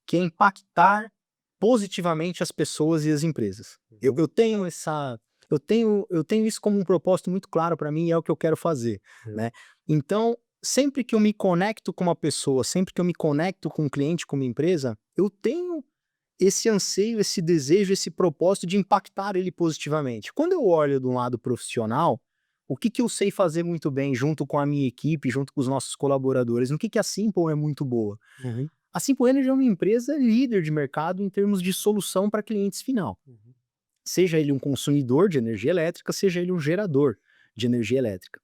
que é impactar positivamente as pessoas e as empresas. Eu tenho eu tenho isso como um propósito muito claro para mim e é o que eu quero fazer, né? Então, sempre que eu me conecto com uma pessoa, sempre que eu me conecto com um cliente, com uma empresa, eu tenho esse anseio, esse desejo, esse propósito de impactar ele positivamente. Quando eu olho do lado profissional, o que que eu sei fazer muito bem junto com a minha equipe, junto com os nossos colaboradores? No que a Simple é muito boa? Uhum. A Simple Energy é uma empresa líder de mercado em termos de solução para clientes final. Uhum. Seja ele um consumidor de energia elétrica, seja ele um gerador de energia elétrica.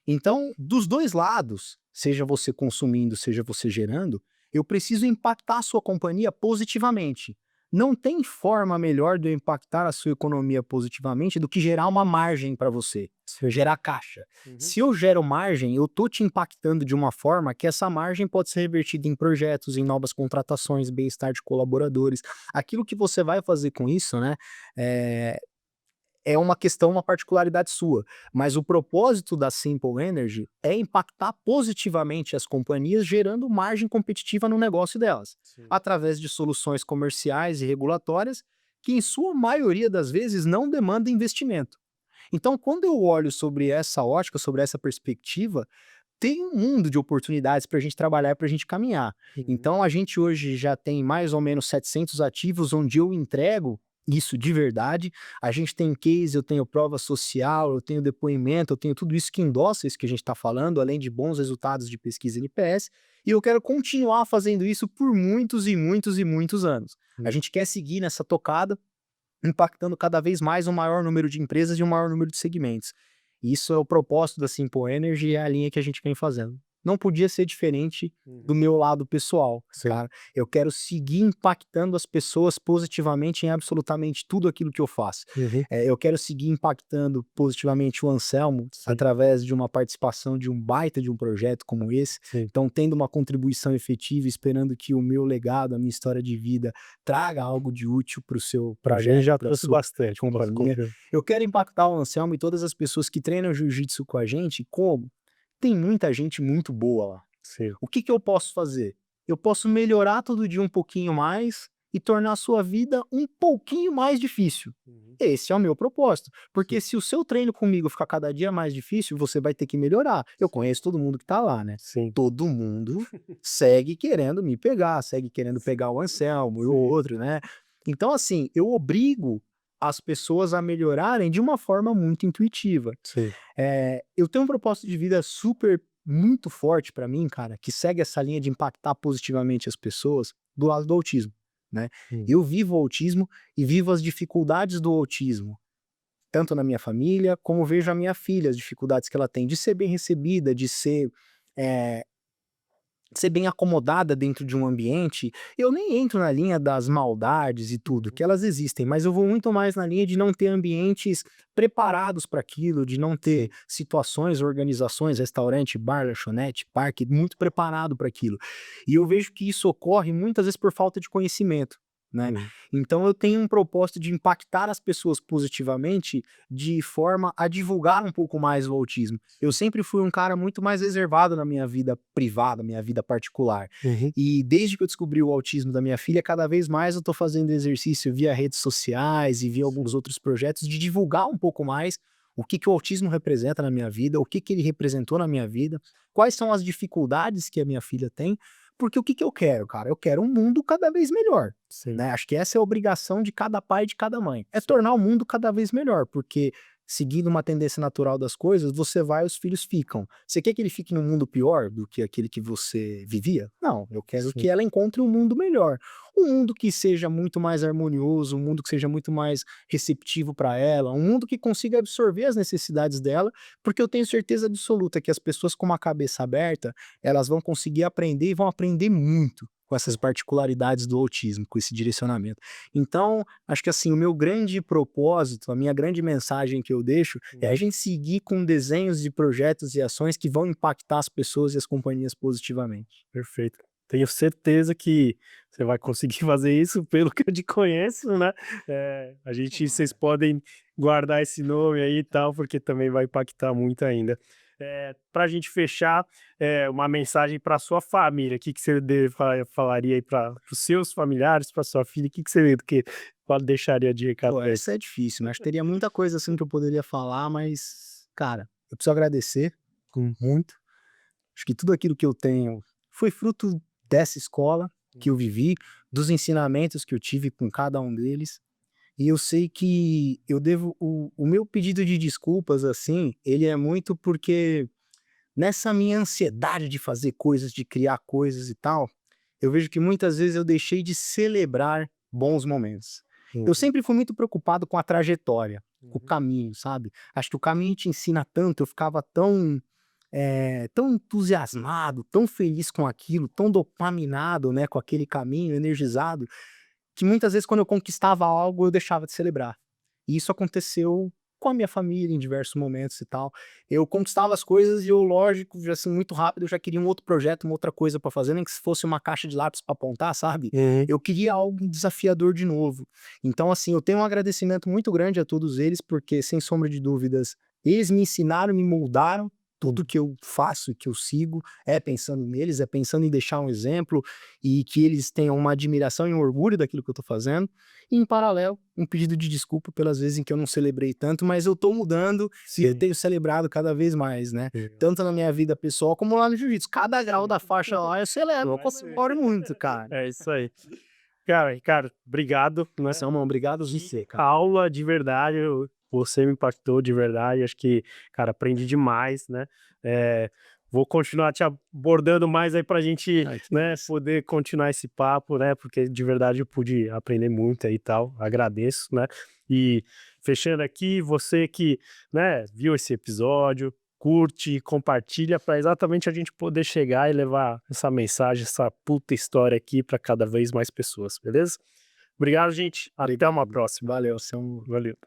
Então, dos dois lados, seja você consumindo, seja você gerando, eu preciso impactar a sua companhia positivamente. Não tem forma melhor de eu impactar a sua economia positivamente do que gerar uma margem para você, gerar caixa. Uhum. Se eu gero margem, eu tô te impactando de uma forma que essa margem pode ser revertida em projetos, em novas contratações, bem-estar de colaboradores. Aquilo que você vai fazer com isso, né, é, é uma questão, uma particularidade sua, mas o propósito da Simple Energy é impactar positivamente as companhias, gerando margem competitiva no negócio delas, Sim. através de soluções comerciais e regulatórias que, em sua maioria das vezes, não demandam investimento. Então, quando eu olho sobre essa ótica, sobre essa perspectiva, tem um mundo de oportunidades para a gente trabalhar e para a gente caminhar. Uhum. Então, a gente hoje já tem mais ou menos 700 ativos onde eu entrego isso de verdade. A gente tem case, eu tenho prova social, eu tenho depoimento, eu tenho tudo isso que endossa isso que a gente está falando, além de bons resultados de pesquisa NPS. E eu quero continuar fazendo isso por muitos e muitos e muitos anos. A gente quer seguir nessa tocada, impactando cada vez mais um maior número de empresas e um maior número de segmentos. Isso é o propósito da Simple Energy e é a linha que a gente vem fazendo. Não podia ser diferente do Uhum. meu lado pessoal, Sim. cara. Eu quero seguir impactando as pessoas positivamente em absolutamente tudo aquilo que eu faço. Uhum. Eu quero seguir impactando positivamente o Anselmo Sim. através de uma participação de um baita de um projeto como esse. Sim. Então, tendo uma contribuição efetiva, esperando que o meu legado, a minha história de vida traga algo de útil para o seu Pra projeto, gente já pra trouxe sua bastante, posso companhia. confirmar. Eu quero impactar o Anselmo e todas as pessoas que treinam jiu-jitsu com a gente, como? Tem muita gente muito boa lá. Sim. O que que eu posso fazer? Eu posso melhorar todo dia um pouquinho mais e tornar a sua vida um pouquinho mais difícil. Uhum. Esse é o meu propósito. Porque se o seu treino comigo ficar cada dia mais difícil, você vai ter que melhorar. Eu conheço todo mundo que tá lá, né? Sim. Todo mundo segue querendo me pegar, segue querendo pegar o Anselmo e o Sim. outro, né? Então, assim, eu obrigo as pessoas a melhorarem de uma forma muito intuitiva. Sim. Eu tenho um propósito de vida super, muito forte pra mim, cara, que segue essa linha de impactar positivamente as pessoas do lado do autismo, né? Hum. Eu vivo o autismo e vivo as dificuldades do autismo, tanto na minha família, como vejo a minha filha, as dificuldades que ela tem de ser bem recebida, eh, de ser bem acomodada dentro de um ambiente. Eu nem entro na linha das maldades e tudo, que elas existem, mas eu vou muito mais na linha de não ter ambientes preparados para aquilo, de não ter situações, organizações, restaurante, bar, lanchonete, parque, muito preparado para aquilo. E eu vejo que isso ocorre muitas vezes por falta de conhecimento, né? Uhum. Então eu tenho um propósito de impactar as pessoas positivamente de forma a divulgar um pouco mais o autismo. Eu sempre fui um cara muito mais reservado na minha vida privada, minha vida particular. Uhum. E desde que eu descobri o autismo da minha filha, cada vez mais eu tô fazendo exercício via redes sociais e via alguns outros projetos de divulgar um pouco mais o que que o autismo representa na minha vida, o que que ele representou na minha vida, quais são as dificuldades que a minha filha tem, porque o que que eu quero, cara? Eu quero um mundo cada vez melhor, Sim. né? Acho que essa é a obrigação de cada pai e de cada mãe. É tornar o mundo cada vez melhor, porque seguindo uma tendência natural das coisas, você vai, os filhos ficam. Você quer que ele fique num mundo pior do que aquele que você vivia? Não, eu quero Sim. que ela encontre um mundo melhor. Um mundo que seja muito mais harmonioso, um mundo que seja muito mais receptivo para ela, um mundo que consiga absorver as necessidades dela, porque eu tenho certeza absoluta que as pessoas com uma cabeça aberta, elas vão conseguir aprender e vão aprender muito com essas particularidades do autismo, com esse direcionamento. Então, acho que assim, o meu grande propósito, a minha grande mensagem que eu deixo é a gente seguir com desenhos de projetos e ações que vão impactar as pessoas e as companhias positivamente. Perfeito. Tenho certeza que você vai conseguir fazer isso, pelo que eu te conheço, né? Vocês podem guardar esse nome aí e tal, porque também vai impactar muito ainda. Para a gente fechar, uma mensagem para sua família. O que que você falaria aí para os seus familiares, para sua filha? O que que você deixaria de recado Pô, pra eles? essa é difícil, né? Acho que teria muita coisa assim que eu poderia falar, mas, cara, eu preciso agradecer muito. Acho que tudo aquilo que eu tenho foi fruto dessa escola que eu vivi, dos ensinamentos que eu tive com cada um deles. E eu sei que eu devo o meu pedido de desculpas, assim, ele é muito porque nessa minha ansiedade de fazer coisas, de criar coisas e tal, eu vejo que muitas vezes eu deixei de celebrar bons momentos. Eu sempre fui muito preocupado com a trajetória, com o caminho, sabe? Acho que o caminho te ensina tanto, eu ficava tão entusiasmado, tão feliz com aquilo, tão dopaminado, né, com aquele caminho, energizado, que muitas vezes quando eu conquistava algo eu deixava de celebrar. E isso aconteceu com a minha família em diversos momentos e tal. Eu conquistava as coisas e eu, lógico, já assim, muito rápido, eu já queria um outro projeto, uma outra coisa pra fazer, nem que fosse uma caixa de lápis pra apontar, sabe? Eu queria algo desafiador de novo. Então, assim, eu tenho um agradecimento muito grande a todos eles, porque, sem sombra de dúvidas, eles me ensinaram, me moldaram. Tudo que eu faço e que eu sigo é pensando neles, é pensando em deixar um exemplo e que eles tenham uma admiração e um orgulho daquilo que eu tô fazendo. E, em paralelo, um pedido de desculpa pelas vezes em que eu não celebrei tanto, mas eu tô mudando e eu tenho celebrado cada vez mais, né? Tanto na minha vida pessoal como lá no jiu-jitsu. Cada grau da faixa lá eu celebro, eu comemoro muito, cara. É isso aí. Cara, Ricardo, obrigado, né? Salmão, obrigado a você, cara. Aula de verdade, você me impactou de verdade, acho que, cara, aprendi demais, né? Vou continuar te abordando mais aí pra gente, Ai, que né, isso. poder continuar esse papo, né? Porque de verdade eu pude aprender muito aí e tal, agradeço, né? E fechando aqui, você que, né, viu esse episódio, curte, compartilha para exatamente a gente poder chegar e levar essa mensagem, essa puta história aqui para cada vez mais pessoas, beleza? Obrigado, gente. Até uma próxima. Valeu, Salmão. Valeu.